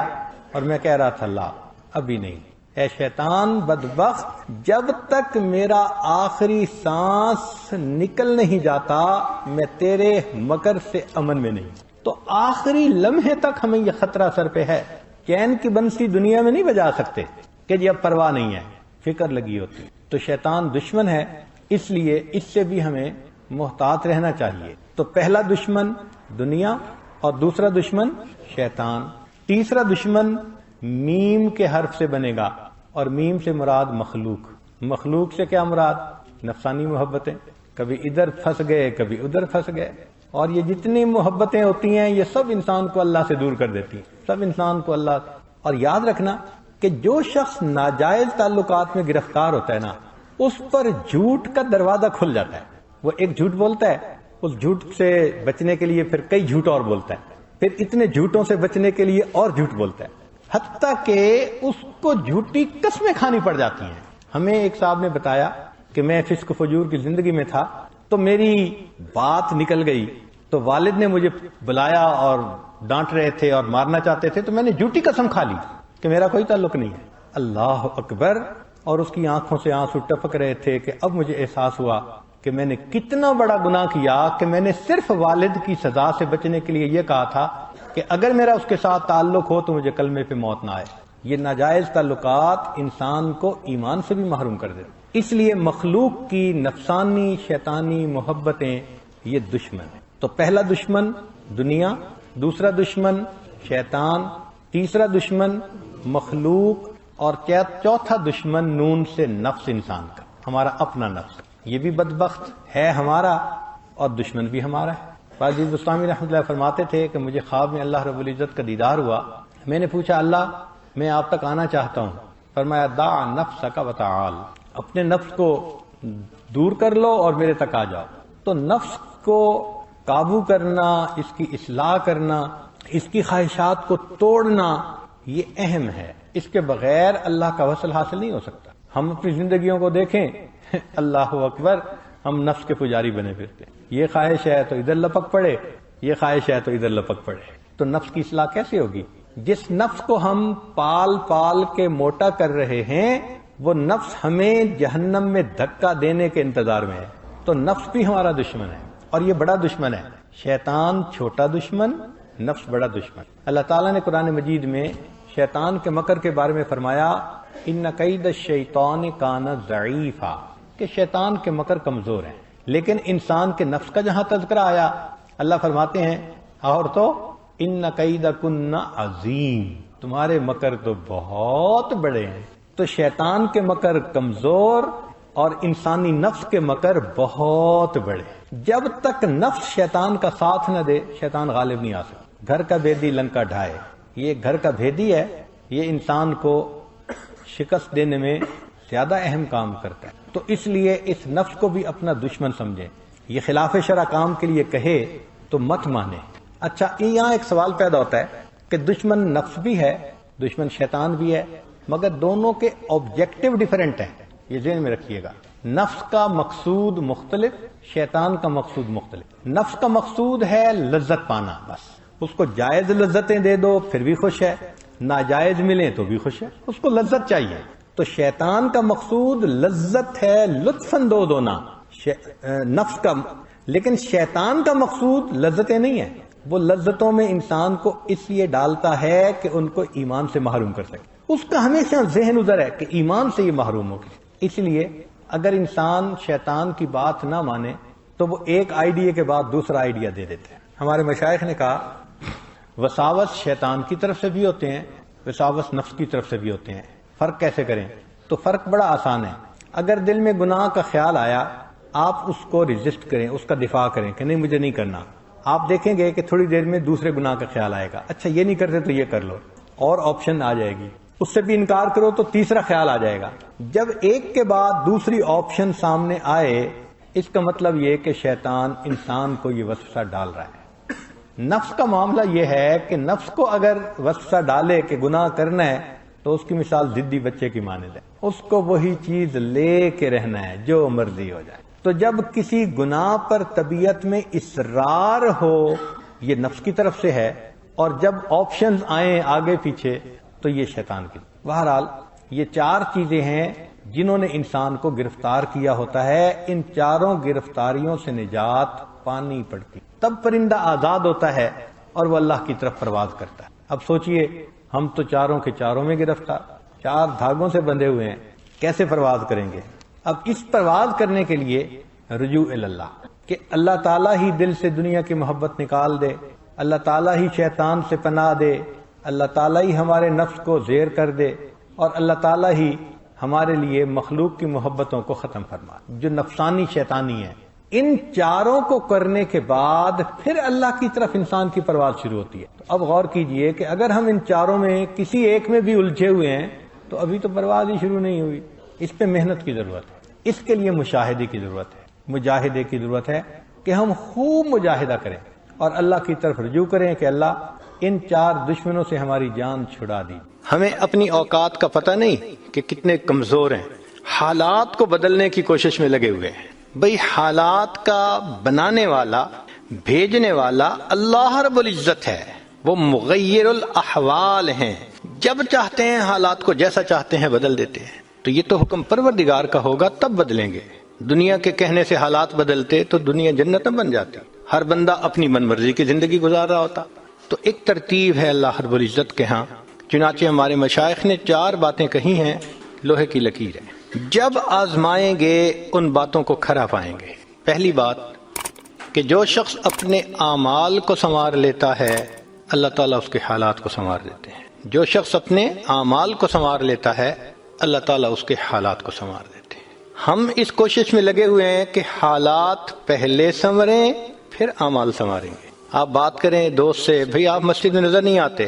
اور میں کہہ رہا تھا لا، ابھی نہیں۔ اے شیطان بدبخت، جب تک میرا آخری سانس نکل نہیں جاتا میں تیرے مکر سے امن میں نہیں۔ تو آخری لمحے تک ہمیں یہ خطرہ سر پہ ہے. چین کی بنسی دنیا میں نہیں بجا سکتے کہ جی اب پرواہ نہیں ہے، فکر لگی ہوتی. تو شیطان دشمن ہے، اس لیے اس سے بھی ہمیں محتاط رہنا چاہیے. تو پہلا دشمن دنیا اور دوسرا دشمن شیطان. تیسرا دشمن میم کے حرف سے بنے گا، اور میم سے مراد مخلوق. مخلوق سے کیا مراد؟ نفسانی محبتیں. کبھی ادھر پھنس گئے کبھی ادھر پھنس گئے، اور یہ جتنی محبتیں ہوتی ہیں یہ سب انسان کو اللہ سے دور کر دیتی ہیں، سب انسان کو اللہ. اور یاد رکھنا کہ جو شخص ناجائز تعلقات میں گرفتار ہوتا ہے نا، اس پر جھوٹ کا دروازہ کھل جاتا ہے. وہ ایک جھوٹ بولتا ہے، اس جھوٹ سے بچنے کے لیے پھر کئی جھوٹ اور بولتا ہے، پھر اتنے جھوٹوں سے بچنے کے لیے اور جھوٹ بولتا ہے، حتیٰ کہ اس کو جھوٹی قسمیں کھانی پڑ جاتی ہیں. ہمیں ایک صاحب نے بتایا کہ میں فسق فجور کی زندگی میں تھا تو میری بات نکل گئی، تو والد نے مجھے بلایا اور ڈانٹ رہے تھے اور مارنا چاہتے تھے، تو میں نے جھوٹی قسم کھا لی کہ میرا کوئی تعلق نہیں ہے. اللہ اکبر. اور اس کی آنکھوں سے آنسو ٹپک رہے تھے کہ اب مجھے احساس ہوا کہ میں نے کتنا بڑا گناہ کیا کہ میں نے صرف والد کی سزا سے بچنے کے لیے یہ کہا تھا کہ اگر میرا اس کے ساتھ تعلق ہو تو مجھے کلمے پہ موت نہ آئے. یہ ناجائز تعلقات انسان کو ایمان سے بھی محروم کر دیتے. اس لیے مخلوق کی نفسانی شیطانی محبتیں یہ دشمن ہیں. تو پہلا دشمن دنیا، دوسرا دشمن شیطان، تیسرا دشمن مخلوق، اور چوتھا دشمن نون سے نفس انسان کا، ہمارا اپنا نفس. یہ بھی بدبخت ہے ہمارا اور دشمن بھی ہمارا ہے. باجی بستامی رحمۃ اللہ فرماتے تھے کہ مجھے خواب میں اللہ رب العزت کا دیدار ہوا. میں نے پوچھا اللہ میں آپ تک آنا چاہتا ہوں. فرمایا دع نفسک وتعال، اپنے نفس کو دور کر لو اور میرے تک آ جاؤ. تو نفس کو قابو کرنا، اس کی اصلاح کرنا، اس کی خواہشات کو توڑنا یہ اہم ہے. اس کے بغیر اللہ کا وصل حاصل نہیں ہو سکتا. ہم اپنی زندگیوں کو دیکھیں، اللہ اکبر، ہم نفس کے پجاری بنے پھرتے. یہ خواہش ہے تو ادھر لپک پڑے، یہ خواہش ہے تو ادھر لپک پڑے. تو نفس کی اصلاح کیسے ہوگی؟ جس نفس کو ہم پال پال کے موٹا کر رہے ہیں وہ نفس ہمیں جہنم میں دھکا دینے کے انتظار میں ہے. تو نفس بھی ہمارا دشمن ہے، اور یہ بڑا دشمن ہے. شیطان چھوٹا دشمن، نفس بڑا دشمن. اللہ تعالیٰ نے قرآن مجید میں شیطان کے مکر کے بارے میں فرمایا ان کید الشیطان کان ضعیفا، کہ شیطان کے مکر کمزور ہیں. لیکن انسان کے نفس کا جہاں تذکرہ آیا اللہ فرماتے ہیں اور تو ان کیدکن عظیم، تمہارے مکر تو بہت بڑے ہیں. تو شیطان کے مکر کمزور اور انسانی نفس کے مکر بہت بڑے. جب تک نفس شیطان کا ساتھ نہ دے شیطان غالب نہیں آ سکتا. گھر کا بھیدی لنکا ڈھائے، یہ گھر کا بھیدی ہے، یہ انسان کو شکست دینے میں زیادہ اہم کام کرتا ہے. تو اس لیے اس نفس کو بھی اپنا دشمن سمجھیں. یہ خلاف شرع کام کے لیے کہے تو مت مانے. اچھا یہاں ایک سوال پیدا ہوتا ہے کہ دشمن نفس بھی ہے، دشمن شیطان بھی ہے، مگر دونوں کے آبجیکٹو ڈیفرنٹ ہیں. یہ ذہن میں رکھیے گا. نفس کا مقصود مختلف، شیطان کا مقصود مختلف. نفس کا مقصود ہے لذت پانا، بس اس کو جائز لذتیں دے دو پھر بھی خوش ہے، ناجائز ملیں تو بھی خوش ہے، اس کو لذت چاہیے. تو شیطان کا مقصود لذت ہے، لطف اندوز ہونا نفس کا. لیکن شیطان کا مقصود لذتیں نہیں ہیں. وہ لذتوں میں انسان کو اس لیے ڈالتا ہے کہ ان کو ایمان سے محروم کر سکے. اس کا ہمیشہ ذہن ادھر ہے کہ ایمان سے یہ محروم ہو گئے. اس لیے اگر انسان شیطان کی بات نہ مانے تو وہ ایک آئیڈیا کے بعد دوسرا آئیڈیا دے دیتے ہیں. ہمارے مشائخ نے کہا وساوس شیطان کی طرف سے بھی ہوتے ہیں، وساوس نفس کی طرف سے بھی ہوتے ہیں. فرق کیسے کریں؟ تو فرق بڑا آسان ہے. اگر دل میں گناہ کا خیال آیا آپ اس کو ریزسٹ کریں، اس کا دفاع کریں کہ نہیں مجھے نہیں کرنا. آپ دیکھیں گے کہ تھوڑی دیر میں دوسرے گناہ کا خیال آئے گا، اچھا یہ نہیں کرتے تو یہ کر لو، اور آپشن آ جائے گی. اس سے بھی انکار کرو تو تیسرا خیال آ جائے گا. جب ایک کے بعد دوسری آپشن سامنے آئے اس کا مطلب یہ کہ شیطان انسان کو یہ وسوسہ ڈال رہا ہے. نفس کا معاملہ یہ ہے کہ نفس کو اگر وسوسہ ڈالے کہ گناہ کرنا ہے تو اس کی مثال ضدی بچے کی مانند ہے. اس کو وہی چیز لے کے رہنا ہے جو مرضی ہو جائے. تو جب کسی گناہ پر طبیعت میں اصرار ہو یہ نفس کی طرف سے ہے، اور جب آپشنز آئیں آگے پیچھے تو یہ شیطان کی. بہرحال یہ چار چیزیں ہیں جنہوں نے انسان کو گرفتار کیا ہوتا ہے. ان چاروں گرفتاریوں سے نجات پانی پڑتی، تب پرندہ آزاد ہوتا ہے اور وہ اللہ کی طرف پرواز کرتا ہے۔ اب سوچئے ہم تو چاروں کے چاروں میں گرفتار، 4 دھاگوں سے بندھے ہوئے ہیں، کیسے پرواز کریں گے؟ اب اس پرواز کرنے کے لیے رجوع اللہ، کہ اللہ تعالیٰ ہی دل سے دنیا کی محبت نکال دے، اللہ تعالیٰ ہی شیطان سے پناہ دے، اللہ تعالیٰ ہی ہمارے نفس کو زیر کر دے، اور اللہ تعالیٰ ہی ہمارے لیے مخلوق کی محبتوں کو ختم فرما جو نفسانی شیطانی ہے۔ ان چاروں کو کرنے کے بعد پھر اللہ کی طرف انسان کی پرواز شروع ہوتی ہے۔ تو اب غور کیجئے کہ اگر ہم ان چاروں میں کسی ایک میں بھی الجھے ہوئے ہیں تو ابھی تو پرواز ہی شروع نہیں ہوئی۔ اس پہ محنت کی ضرورت ہے، اس کے لیے مشاہدے کی ضرورت ہے، مجاہدے کی ضرورت ہے کہ ہم خوب مجاہدہ کریں اور اللہ کی طرف رجوع کریں کہ اللہ ان 4 دشمنوں سے ہماری جان چھڑا دی۔ ہمیں اپنی اوقات کا پتہ نہیں کہ کتنے کمزور ہیں، حالات کو بدلنے کی کوشش میں لگے ہوئے ہیں۔ بھئی حالات کا بنانے والا، بھیجنے والا اللہ رب العزت ہے، وہ مغیر الاحوال ہیں، جب چاہتے ہیں حالات کو جیسا چاہتے ہیں بدل دیتے ہیں۔ تو یہ تو حکم پروردگار کا ہوگا تب بدلیں گے۔ دنیا کے کہنے سے حالات بدلتے تو دنیا جنت بن جاتی، ہر بندہ اپنی من مرضی کی زندگی گزار رہا ہوتا۔ تو ایک ترتیب ہے اللہ رب العزت کے ہاں، چنانچہ ہمارے مشائخ نے 4 باتیں کہی ہیں، لوہے کی لکیر ہے۔ جب آزمائیں گے ان باتوں کو کھرا پائیں گے۔ پہلی بات کہ جو شخص اپنے اعمال کو سنوار لیتا ہے اللہ تعالیٰ اس کے حالات کو سنوار دیتے ہیں۔ جو شخص اپنے اعمال کو سنوار لیتا ہے اللہ تعالیٰ اس کے حالات کو سنوار دیتے ہیں۔ ہم اس کوشش میں لگے ہوئے ہیں کہ حالات پہلے سنوریں پھر اعمال سنواریں گے۔ آپ بات کریں دوست سے، بھئی آپ مسجد میں نظر نہیں آتے،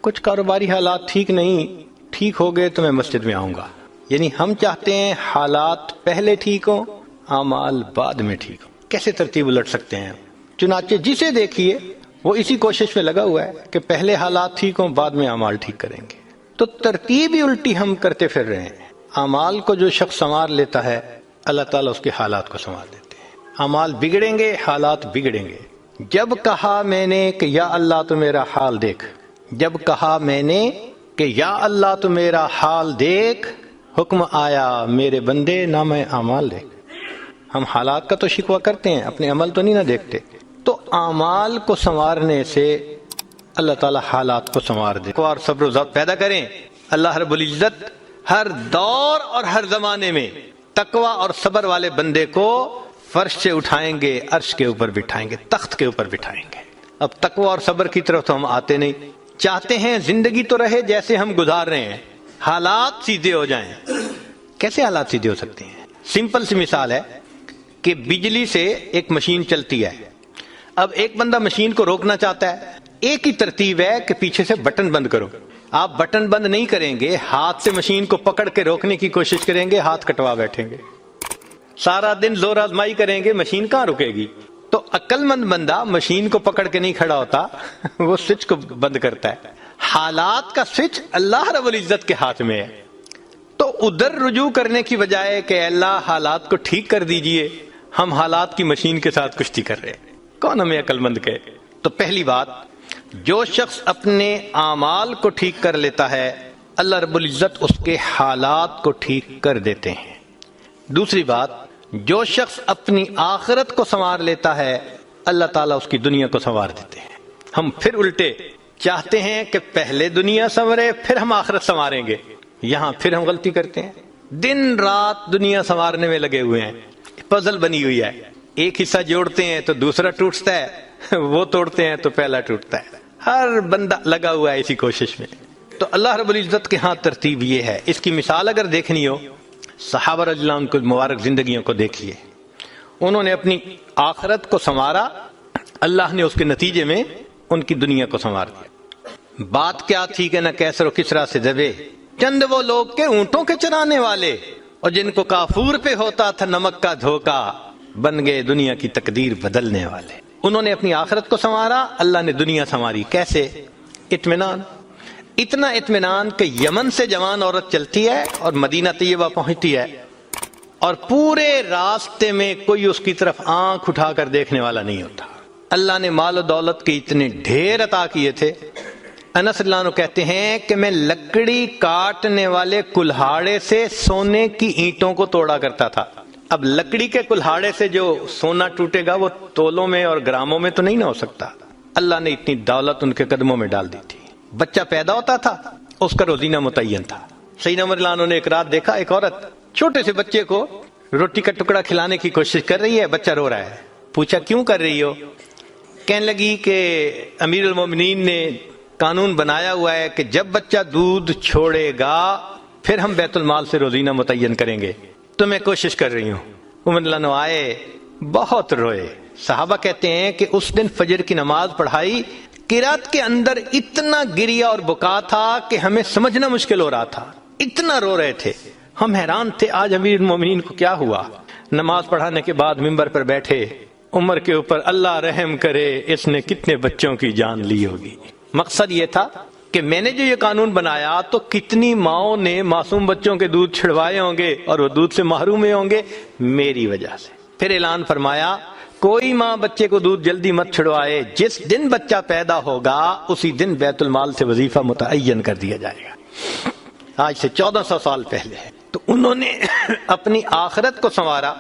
کچھ کاروباری حالات ٹھیک نہیں، ٹھیک ہو گئے تو میں مسجد میں آؤں گا۔ یعنی ہم چاہتے ہیں حالات پہلے ٹھیک ہوں، اعمال بعد میں ٹھیک ہوں۔ کیسے ترتیب الٹ سکتے ہیں؟ چنانچہ جسے دیکھیے وہ اسی کوشش میں لگا ہوا ہے کہ پہلے حالات ٹھیک ہوں بعد میں اعمال ٹھیک کریں گے۔ تو ترتیب ہی الٹی ہم کرتے پھر رہے ہیں۔ اعمال کو جو شخص سنوار لیتا ہے اللہ تعالیٰ اس کے حالات کو سنوار دیتے ہیں۔ اعمال بگڑیں گے، حالات بگڑیں گے۔ جب کہا میں نے کہ یا اللہ تو میرا حال دیکھ، جب کہا میں نے کہ یا اللہ تو میرا حال دیکھ، حکم آیا میرے بندے نام اعمال دیکھ۔ ہم حالات کا تو شکوہ کرتے ہیں، اپنے عمل تو نہیں نہ دیکھتے۔ تو اعمال کو سنوارنے سے اللہ تعالیٰ حالات کو سنوار دے اور صبر و ضبط پیدا کریں۔ اللہ رب العزت ہر دور اور ہر زمانے میں تقوی اور صبر والے بندے کو فرش سے اٹھائیں گے، عرش کے اوپر بٹھائیں گے، تخت کے اوپر بٹھائیں گے۔ اب تقوی اور صبر کی طرف تو ہم آتے نہیں، چاہتے ہیں زندگی تو رہے جیسے ہم گزار رہے ہیں، حالات سیدھے ہو جائیں۔ کیسے حالات سیدھے ہو سکتے ہیں؟ سمپل سی مثال ہے کہ بجلی سے ایک مشین چلتی ہے، اب ایک بندہ مشین کو روکنا چاہتا ہے، ایک ہی ترتیب ہے کہ پیچھے سے بٹن بند کرو۔ آپ بٹن بند نہیں کریں گے، ہاتھ سے مشین کو پکڑ کے روکنے کی کوشش کریں گے، ہاتھ کٹوا بیٹھیں گے، سارا دن زور آزمائی کریں گے، مشین کہاں رکے گی؟ تو عقل مند بندہ مشین کو پکڑ کے نہیں کھڑا ہوتا، وہ سوئچ کو بند کرتا ہے۔ حالات کا سوئچ اللہ رب العزت کے ہاتھ میں ہے۔ تو ادھر رجوع کرنے کی بجائے کہ اللہ حالات کو ٹھیک کر دیجئے، ہم حالات کی مشین کے ساتھ کشتی کر رہے ہیں۔ کون ہمیں عقل مند کہے؟ تو پہلی بات، جو شخص اپنے اعمال کو ٹھیک کر لیتا ہے اللہ رب العزت اس کے حالات کو ٹھیک کر دیتے ہیں۔ دوسری بات، جو شخص اپنی آخرت کو سنوار لیتا ہے اللہ تعالیٰ اس کی دنیا کو سنوار دیتے ہیں۔ ہم پھر الٹے چاہتے ہیں کہ پہلے دنیا سنورے پھر ہم آخرت سنواریں گے، یہاں پھر ہم غلطی کرتے ہیں۔ دن رات دنیا سنوارنے میں لگے ہوئے ہیں، پزل بنی ہوئی ہے، ایک حصہ جوڑتے ہیں تو دوسرا ٹوٹتا ہے، وہ توڑتے ہیں تو پہلا ٹوٹتا ہے، ہر بندہ لگا ہوا ہے اسی کوشش میں۔ تو اللہ رب العزت کے ہاں ترتیب یہ ہے۔ اس کی مثال اگر دیکھنی ہو، صحابہ رضی اللہ عنہ کی مبارک زندگیوں کو دیکھیے، انہوں نے اپنی آخرت کو سنوارا، اللہ نے اس کے نتیجے میں ان کی دنیا کو سنوار دیا۔ بات کیا تھی کہ نہ کیسر و کسرا سے دبے، چند وہ لوگ کے اونٹوں کے چرانے والے، اور جن کو کافور پہ ہوتا تھا نمک کا دھوکا، بن گئے دنیا کی تقدیر بدلنے والے۔ انہوں نے اپنی آخرت کو سنوارا، اللہ نے دنیا سنواری۔ کیسے؟ اطمینان، اتنا اطمینان کہ یمن سے جوان عورت چلتی ہے اور مدینہ طیبہ پہنچتی ہے اور پورے راستے میں کوئی اس کی طرف آنکھ اٹھا کر دیکھنے والا نہیں ہوتا۔ اللہ نے مال و دولت کے اتنے ڈھیر عطا کیے تھے۔ انس اللہ عنہ کہتے ہیں کہ میں لکڑی کاٹنے والے کلہاڑے سے سونے کی اینٹوں کو توڑا کرتا تھا۔ اب لکڑی کے کلہاڑے سے جو سونا ٹوٹے گا وہ تولوں میں اور گراموں میں تو نہیں نہ ہو سکتا، اللہ نے اتنی دولت ان کے قدموں میں ڈال دی تھی. بچہ پیدا ہوتا تھا اس کا روزینہ متعین تھا. سیدنا عمر رضی اللہ عنہ نے ایک رات دیکھا ایک عورت چھوٹے سے بچے کو روٹی کا ٹکڑا کھلانے کی کوشش کر رہی ہے, بچہ رو رہا ہے. پوچھا کیوں کر رہی ہو؟ کہنے لگی کہ امیر المومنین نے قانون بنایا ہوا ہے کہ جب بچہ دودھ چھوڑے گا پھر ہم بیت المال سے روزینہ متعین کریں گے, تو میں کوشش کر رہی ہوں. عمر رضی اللہ عنہ آئے, بہت روئے. صحابہ کہتے ہیں کہ اس دن فجر کی نماز پڑھائی, قرات کے اندر اتنا گریا اور بکا تھا کہ ہمیں سمجھنا مشکل ہو رہا تھا, اتنا رو رہے تھے. ہم حیران تھے آج امیر المومنین کو کیا ہوا. نماز پڑھانے کے بعد ممبر پر بیٹھے, عمر کے اوپر اللہ رحم کرے اس نے کتنے بچوں کی جان لی ہوگی. مقصد یہ تھا کہ میں نے جو یہ قانون بنایا تو کتنی ماؤں نے معصوم بچوں کے دودھ چھڑوائے ہوں گے اور وہ دودھ سے محروم ہوں گے میری وجہ سے. پھر اعلان فرمایا کوئی ماں بچے کو دودھ جلدی مت چھڑوائے, جس دن بچہ پیدا ہوگا اسی دن بیت المال سے وظیفہ متعین کر دیا جائے گا. آج سے 1400 سال پہلے ہے. تو انہوں نے اپنی آخرت کو سنوارا,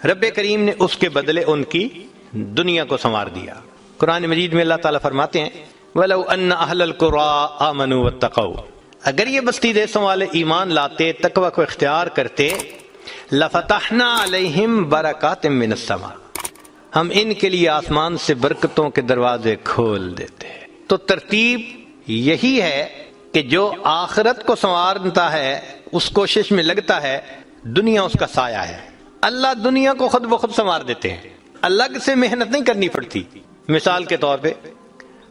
رب کریم نے اس کے بدلے ان کی دنیا کو سنوار دیا. قرآن مجید میں اللہ تعالیٰ فرماتے ہیں وَلَوْ أَنَّ أَهْلَ الْقُرَىٰ آمَنُوا وَاتَّقَوْا, اگر یہ بستی دیسوں والے ایمان لاتے, تقوی کو اختیار کرتے, لَفَتَحْنَا عَلَيْهِمْ بَرَكَاتٍ مِّنَ السَّمَاءِ, ہم ان کے لیے آسمان سے برکتوں کے دروازے کھول دیتے. تو ترتیب یہی ہے کہ جو آخرت کو سنوارتا ہے اس کوشش میں لگتا ہے, دنیا اس کا سایہ ہے. اللہ دنیا کو خود بخود سنوار دیتے ہیں, الگ سے محنت نہیں کرنی پڑتی. مثال کے طور پہ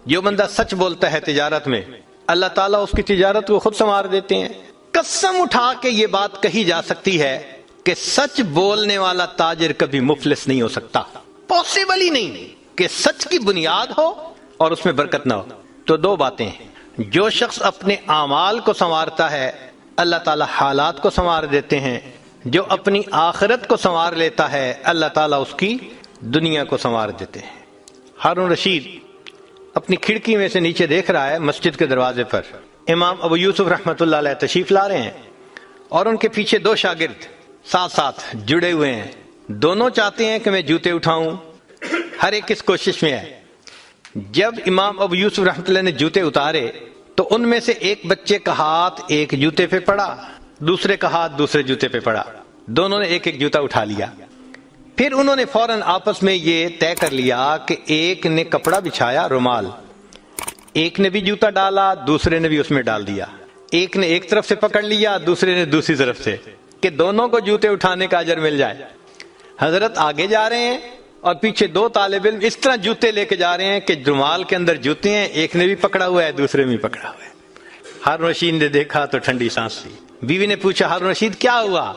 جو بندہ سچ بولتا ہے تجارت میں, اللہ تعالیٰ اس کی تجارت کو خود سنوار دیتے ہیں. قسم اٹھا کے یہ بات کہی جا سکتی ہے کہ سچ بولنے والا تاجر کبھی مفلس نہیں ہو سکتا. پاسبل ہی نہیں کہ سچ کی بنیاد ہو اور اس میں برکت نہ ہو. تو دو باتیں ہیں, جو شخص اپنے اعمال کو سنوارتا ہے اللہ تعالیٰ حالات کو سنوار دیتے ہیں, جو اپنی آخرت کو سنوار لیتا ہے اللہ تعالیٰ اس کی دنیا کو سنوار دیتے ہیں. ہارون رشید اپنی کھڑکی میں سے نیچے دیکھ رہا ہے, مسجد کے دروازے پر امام ابو یوسف رحمۃ اللہ علیہ تشریف لا رہے ہیں اور ان کے پیچھے دو شاگرد ساتھ ساتھ جڑے ہوئے ہیں. دونوں چاہتے ہیں کہ میں جوتے اٹھاؤں, ہر ایک اس کوشش میں ہے. جب امام ابو یوسف رحمۃ اللہ نے جوتے اتارے تو ان میں سے ایک بچے کا ہاتھ ایک جوتے پہ پڑا, دوسرے کا ہاتھ دوسرے جوتے پہ پڑا. دونوں نے ایک ایک جوتا اٹھا لیا. پھر انہوں نے فوراً آپس میں یہ طے کر لیا کہ ایک نے کپڑا بچھایا رومال, ایک نے بھی جوتا ڈالا, دوسرے نے بھی اس میں ڈال دیا. ایک نے ایک طرف سے پکڑ لیا, دوسرے نے دوسری طرف سے, کہ دونوں کو جوتے اٹھانے کا اجر مل جائے. حضرت آگے جا رہے ہیں اور پیچھے دو طالب علم اس طرح جوتے لے کے جا رہے ہیں کہ رومال کے اندر جوتے ہیں, ایک نے بھی پکڑا ہوا ہے دوسرے میں بھی پکڑا ہوا ہے. ہارون رشید نے دیکھا تو ٹھنڈی سانس لی. بیوی نے پوچھا ہارون رشید کیا ہوا؟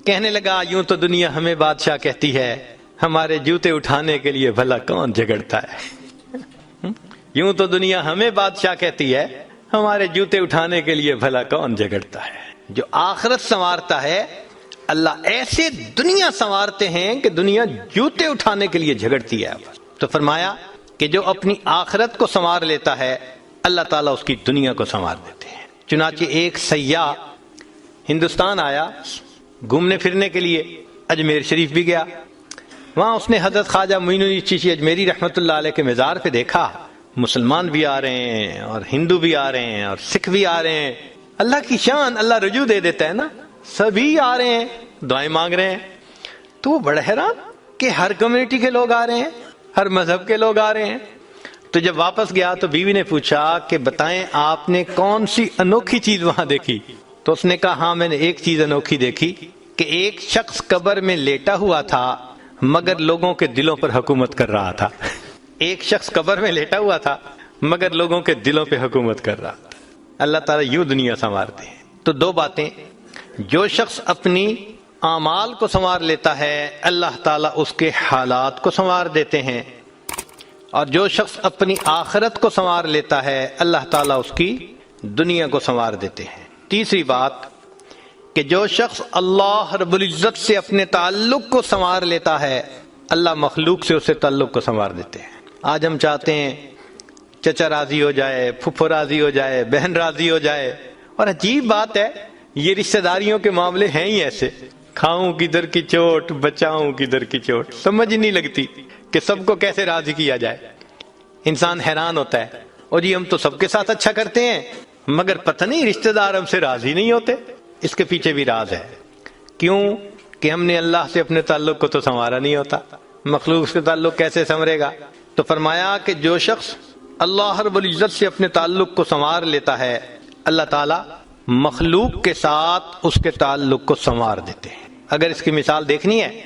کہنے لگا یوں تو دنیا ہمیں بادشاہ کہتی ہے, ہمارے جوتے اٹھانے کے لیے بھلا کون جھگڑتا ہے. یوں تو دنیا ہمیں بادشاہ کہتی ہے, ہمارے جوتے اٹھانے کے لیے بھلا کون جھگڑتا ہے. جو آخرت سنوارتا ہے اللہ ایسے دنیا سنوارتے ہیں کہ دنیا جوتے اٹھانے کے لیے جھگڑتی ہے. تو فرمایا کہ جو اپنی آخرت کو سنوار لیتا ہے اللہ تعالیٰ اس کی دنیا کو سنوار دیتے ہیں. چنانچہ ایک سیاح ہندوستان آیا گھومنے پھرنے کے لیے, اجمیر شریف بھی گیا. وہاں اس نے حضرت خواجہ معین الدین چشتی اجمیری رحمۃ اللہ علیہ کے مزار پہ دیکھا مسلمان بھی آ رہے ہیں اور ہندو بھی آ رہے ہیں اور سکھ بھی آ رہے ہیں. اللہ کی شان, اللہ رجوع دے دیتا ہے نا, سبھی آ رہے ہیں دعائیں مانگ رہے ہیں. تو وہ بڑا حیران کہ ہر کمیونٹی کے لوگ آ رہے ہیں, ہر مذہب کے لوگ آ رہے ہیں. تو جب واپس گیا تو بیوی نے پوچھا کہ بتائیں آپ نے کون سی انوکھی چیز وہاں دیکھی؟ تو اس نے کہا ہاں میں نے ایک چیز انوکھی دیکھی کہ ایک شخص قبر میں لیٹا ہوا تھا مگر لوگوں کے دلوں پر حکومت کر رہا تھا. ایک شخص قبر میں لیٹا ہوا تھا مگر لوگوں کے دلوں پہ حکومت کر رہا تھا. اللہ تعالیٰ یوں دنیا سنوارتے ہیں. تو دو باتیں, جو شخص اپنی اعمال کو سنوار لیتا ہے اللہ تعالیٰ اس کے حالات کو سنوار دیتے ہیں, اور جو شخص اپنی آخرت کو سنوار لیتا ہے اللہ تعالیٰ اس کی دنیا کو سنوار دیتے ہیں. تیسری بات کہ جو شخص اللہ رب العزت سے اپنے تعلق کو سنوار لیتا ہے اللہ مخلوق سے اسے تعلق کو سنوار دیتے ہیں. آج ہم چاہتے ہیں چچا راضی ہو جائے, پھپھو راضی ہو جائے, بہن راضی ہو جائے, اور عجیب بات ہے یہ رشتہ داریوں کے معاملے ہیں ہی ایسے, کھاؤں کدھر کی چوٹ بچاؤں کدھر کی چوٹ, سمجھ نہیں لگتی کہ سب کو کیسے راضی کیا جائے. انسان حیران ہوتا ہے، اور جی ہم تو سب کے ساتھ اچھا کرتے ہیں مگر پتہ نہیں رشتہ دار ہم سے راضی نہیں ہوتے۔ اس کے پیچھے بھی راز ہے، کیوں کہ ہم نے اللہ سے اپنے تعلق کو تو سنوارا نہیں ہوتا، مخلوق سے تعلق کیسے سنورے گا؟ تو فرمایا کہ جو شخص اللہ رب العزت سے اپنے تعلق کو سنوار لیتا ہے، اللہ تعالیٰ مخلوق کے ساتھ اس کے تعلق کو سنوار دیتے ہیں۔ اگر اس کی مثال دیکھنی ہے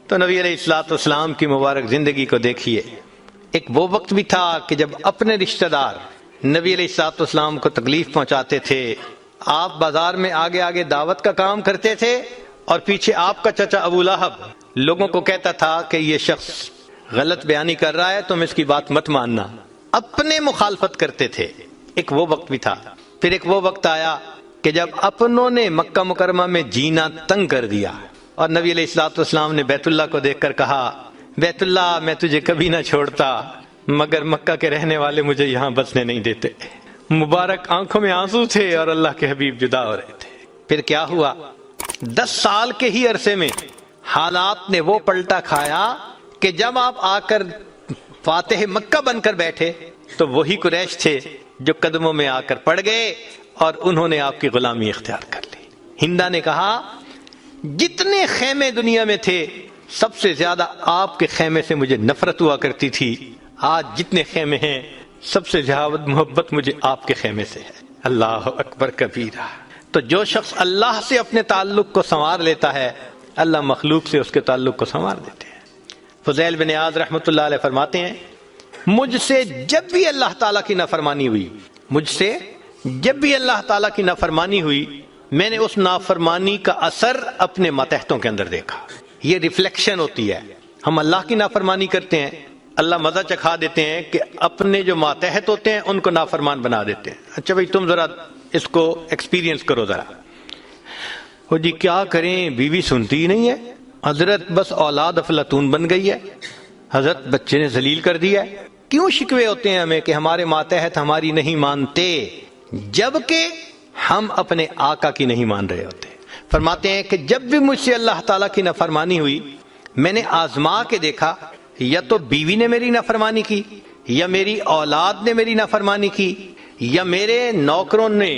تو نبی علیہ الصلوۃ والسلام کی مبارک زندگی کو دیکھیے۔ ایک وہ وقت بھی تھا کہ جب اپنے رشتہ دار نبی علیہ الصلوۃ والسلام کو تکلیف پہنچاتے تھے، آپ بازار میں آگے آگے دعوت کا کام کرتے تھے اور پیچھے آپ کا چچا ابو لہب لوگوں کو کہتا تھا کہ یہ شخص غلط بیانی کر رہا ہے، تم اس کی بات مت ماننا، اپنے مخالفت کرتے تھے۔ ایک وہ وقت بھی تھا۔ پھر ایک وہ وقت آیا کہ جب اپنوں نے مکہ مکرمہ میں جینا تنگ کر دیا اور نبی علیہ الصلوۃ والسلام نے بیت اللہ کو دیکھ کر کہا، بیت اللہ میں تجھے کبھی نہ چھوڑتا مگر مکہ کے رہنے والے مجھے یہاں بسنے نہیں دیتے۔ مبارک آنکھوں میں آنسو تھے اور اللہ کے حبیب جدا ہو رہے تھے۔ پھر کیا ہوا؟ 10 سال کے ہی عرصے میں حالات نے وہ پلٹا کھایا کہ جب آپ آ کر فاتح مکہ بن کر بیٹھے تو وہی قریش تھے جو قدموں میں آ کر پڑ گئے اور انہوں نے آپ کی غلامی اختیار کر لی۔ ہندا نے کہا جتنے خیمے دنیا میں تھے سب سے زیادہ آپ کے خیمے سے مجھے نفرت ہوا کرتی تھی، آج جتنے خیمے ہیں سب سے زیادہ محبت مجھے آپ کے خیمے سے ہے۔ اللہ اکبر کبیرہ۔ تو جو شخص اللہ سے اپنے تعلق کو سنوار لیتا ہے، اللہ مخلوق سے اس کے تعلق کو سنوار دیتے ہیں۔ فضیل بن عیاض رحمۃ اللہ علیہ فرماتے ہیں، مجھ سے جب بھی اللہ تعالیٰ کی نافرمانی ہوئی، مجھ سے جب بھی اللہ تعالیٰ کی نافرمانی ہوئی، میں نے اس نافرمانی کا اثر اپنے ماتحتوں کے اندر دیکھا۔ یہ ریفلیکشن ہوتی ہے، ہم اللہ کی نافرمانی کرتے ہیں، اللہ مزہ چکھا دیتے ہیں کہ اپنے جو ماتحت ہوتے ہیں ان کو نافرمان بنا دیتے ہیں۔ اچھا بھائی تم ذرا اس کو ایکسپیرینس کرو ذرا۔ وہ جی کیا کریں، بیوی سنتی ہی نہیں ہے، حضرت بس اولاد افلاطون بن گئی ہے، حضرت بچے نے ذلیل کر دیا ہے۔ کیوں شکوے ہوتے ہیں ہمیں کہ ہمارے ماتحت ہماری نہیں مانتے، جبکہ ہم اپنے آقا کی نہیں مان رہے ہوتے۔ فرماتے ہیں کہ جب بھی مجھ سے اللہ تعالیٰ کی نافرمانی ہوئی، میں نے آزما کے دیکھا، یا تو بیوی نے میری نافرمانی کی، یا میری اولاد نے میری نافرمانی کی، یا میرے نوکروں نے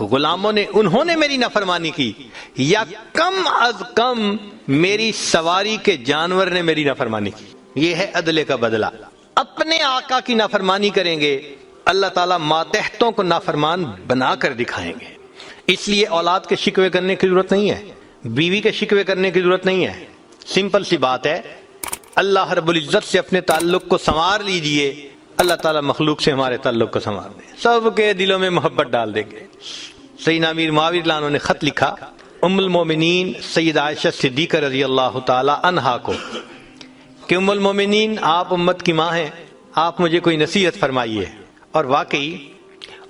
غلاموں نے انہوں نے میری نافرمانی کی، یا کم از کم میری سواری کے جانور نے میری نافرمانی کی۔ یہ ہے عدل کا بدلہ۔ اپنے آقا کی نافرمانی کریں گے، اللہ تعالیٰ ماتحتوں کو نافرمان بنا کر دکھائیں گے۔ اس لیے اولاد کے شکوے کرنے کی ضرورت نہیں ہے، بیوی کے شکوے کرنے کی ضرورت نہیں ہے۔ سمپل سی بات ہے، اللہ رب العزت سے اپنے تعلق کو سنوار لیجئے، اللہ تعالیٰ مخلوق سے ہمارے تعلق کو سنوار دیں، سب کے دلوں میں محبت ڈال دیں گے۔ سیدنا امیر معاویہ رضی اللہ عنہ نے خط لکھا ام المومنین سید عائشہ صدیقہ رضی اللہ تعالی عنہا کو کہ ام المومنین آپ امت کی ماں ہیں، آپ مجھے کوئی نصیحت فرمائیے۔ اور واقعی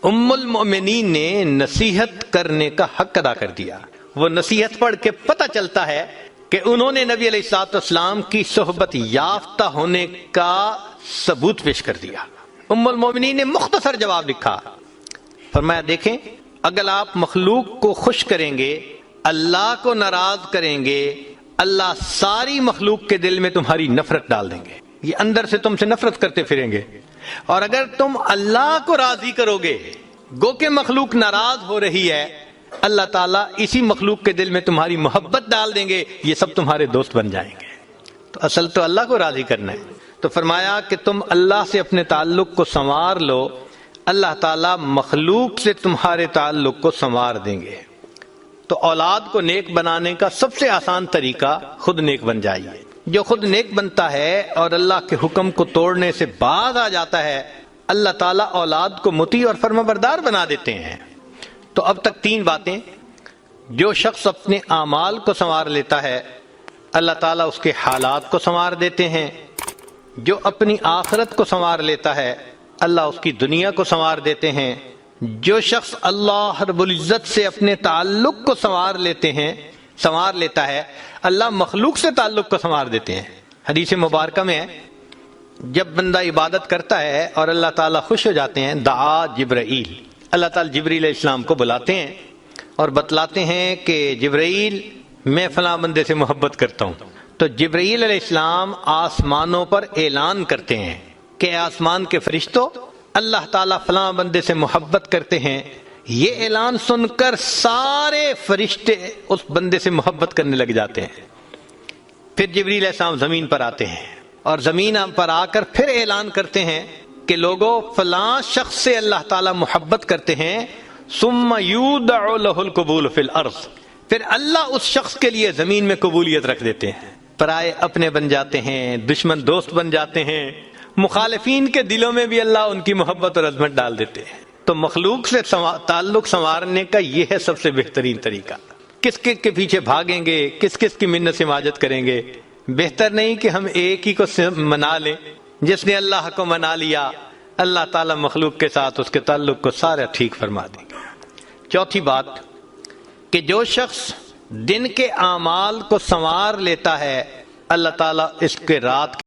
ام المومنین نے نصیحت کرنے کا حق ادا کر دیا۔ وہ نصیحت پڑھ کے پتہ چلتا ہے کہ انہوں نے نبی علیہ الصلوۃ والسلام کی صحبت یافتہ ہونے کا ثبوت پیش کر دیا۔ ام المومنین نے مختصر جواب لکھا، فرمایا دیکھیں اگر آپ مخلوق کو خوش کریں گے، اللہ کو ناراض کریں گے، اللہ ساری مخلوق کے دل میں تمہاری نفرت ڈال دیں گے، یہ اندر سے تم سے نفرت کرتے پھریں گے۔ اور اگر تم اللہ کو راضی کرو گے، گو کہ مخلوق ناراض ہو رہی ہے، اللہ تعالیٰ اسی مخلوق کے دل میں تمہاری محبت ڈال دیں گے، یہ سب تمہارے دوست بن جائیں گے۔ تو اصل تو اللہ کو راضی کرنا ہے۔ تو فرمایا کہ تم اللہ سے اپنے تعلق کو سنوار لو، اللہ تعالیٰ مخلوق سے تمہارے تعلق کو سنوار دیں گے۔ تو اولاد کو نیک بنانے کا سب سے آسان طریقہ خود نیک بن جائیے۔ جو خود نیک بنتا ہے اور اللہ کے حکم کو توڑنے سے باز آ جاتا ہے، اللہ تعالیٰ اولاد کو مطیع اور فرمانبردار بنا دیتے ہیں۔ تو اب تک 3 باتیں، جو شخص اپنے اعمال کو سنوار لیتا ہے اللہ تعالیٰ اس کے حالات کو سنوار دیتے ہیں، جو اپنی آخرت کو سنوار لیتا ہے اللہ اس کی دنیا کو سنوار دیتے ہیں، جو شخص اللہ رب العزت سے اپنے تعلق کو سنوار لیتا ہے اللہ مخلوق سے تعلق کو سنوار دیتے ہیں۔ حدیث مبارکہ میں ہے جب بندہ عبادت کرتا ہے اور اللہ تعالیٰ خوش ہو جاتے ہیں، دعا جبرائیل، اللہ تعالیٰ جبریل علیہ السلام کو بلاتے ہیں اور بتلاتے ہیں کہ جبرائیل میں فلاں بندے سے محبت کرتا ہوں۔ تو جبرائیل علیہ السلام آسمانوں پر اعلان کرتے ہیں کہ آسمان کے فرشتوں اللہ تعالیٰ فلاں بندے سے محبت کرتے ہیں، یہ اعلان سن کر سارے فرشتے اس بندے سے محبت کرنے لگ جاتے ہیں۔ پھر جبریل علیہ السلام زمین پر آتے ہیں اور زمین پر آ کر پھر اعلان کرتے ہیں کہ لوگوں فلاں شخص سے اللہ تعالیٰ محبت کرتے ہیں، ثم یودع له القبول فی الارض، پھر اللہ اس شخص کے لیے زمین میں قبولیت رکھ دیتے ہیں، پرائے اپنے بن جاتے ہیں، دشمن دوست بن جاتے ہیں، مخالفین کے دلوں میں بھی اللہ ان کی محبت اور عظمت ڈال دیتے ہیں۔ تو مخلوق سے تعلق سنوارنے کا یہ ہے سب سے بہترین طریقہ۔ کس کے پیچھے بھاگیں گے، کس کی منت سماجت کریں گے؟ بہتر نہیں کہ ہم ایک ہی کو منا لیں، جس نے اللہ کو منا لیا اللہ تعالیٰ مخلوق کے ساتھ اس کے تعلق کو سارا ٹھیک فرما دیں گے۔ چوتھی بات کہ جو شخص دن کے اعمال کو سنوار لیتا ہے اللہ تعالیٰ اس کے رات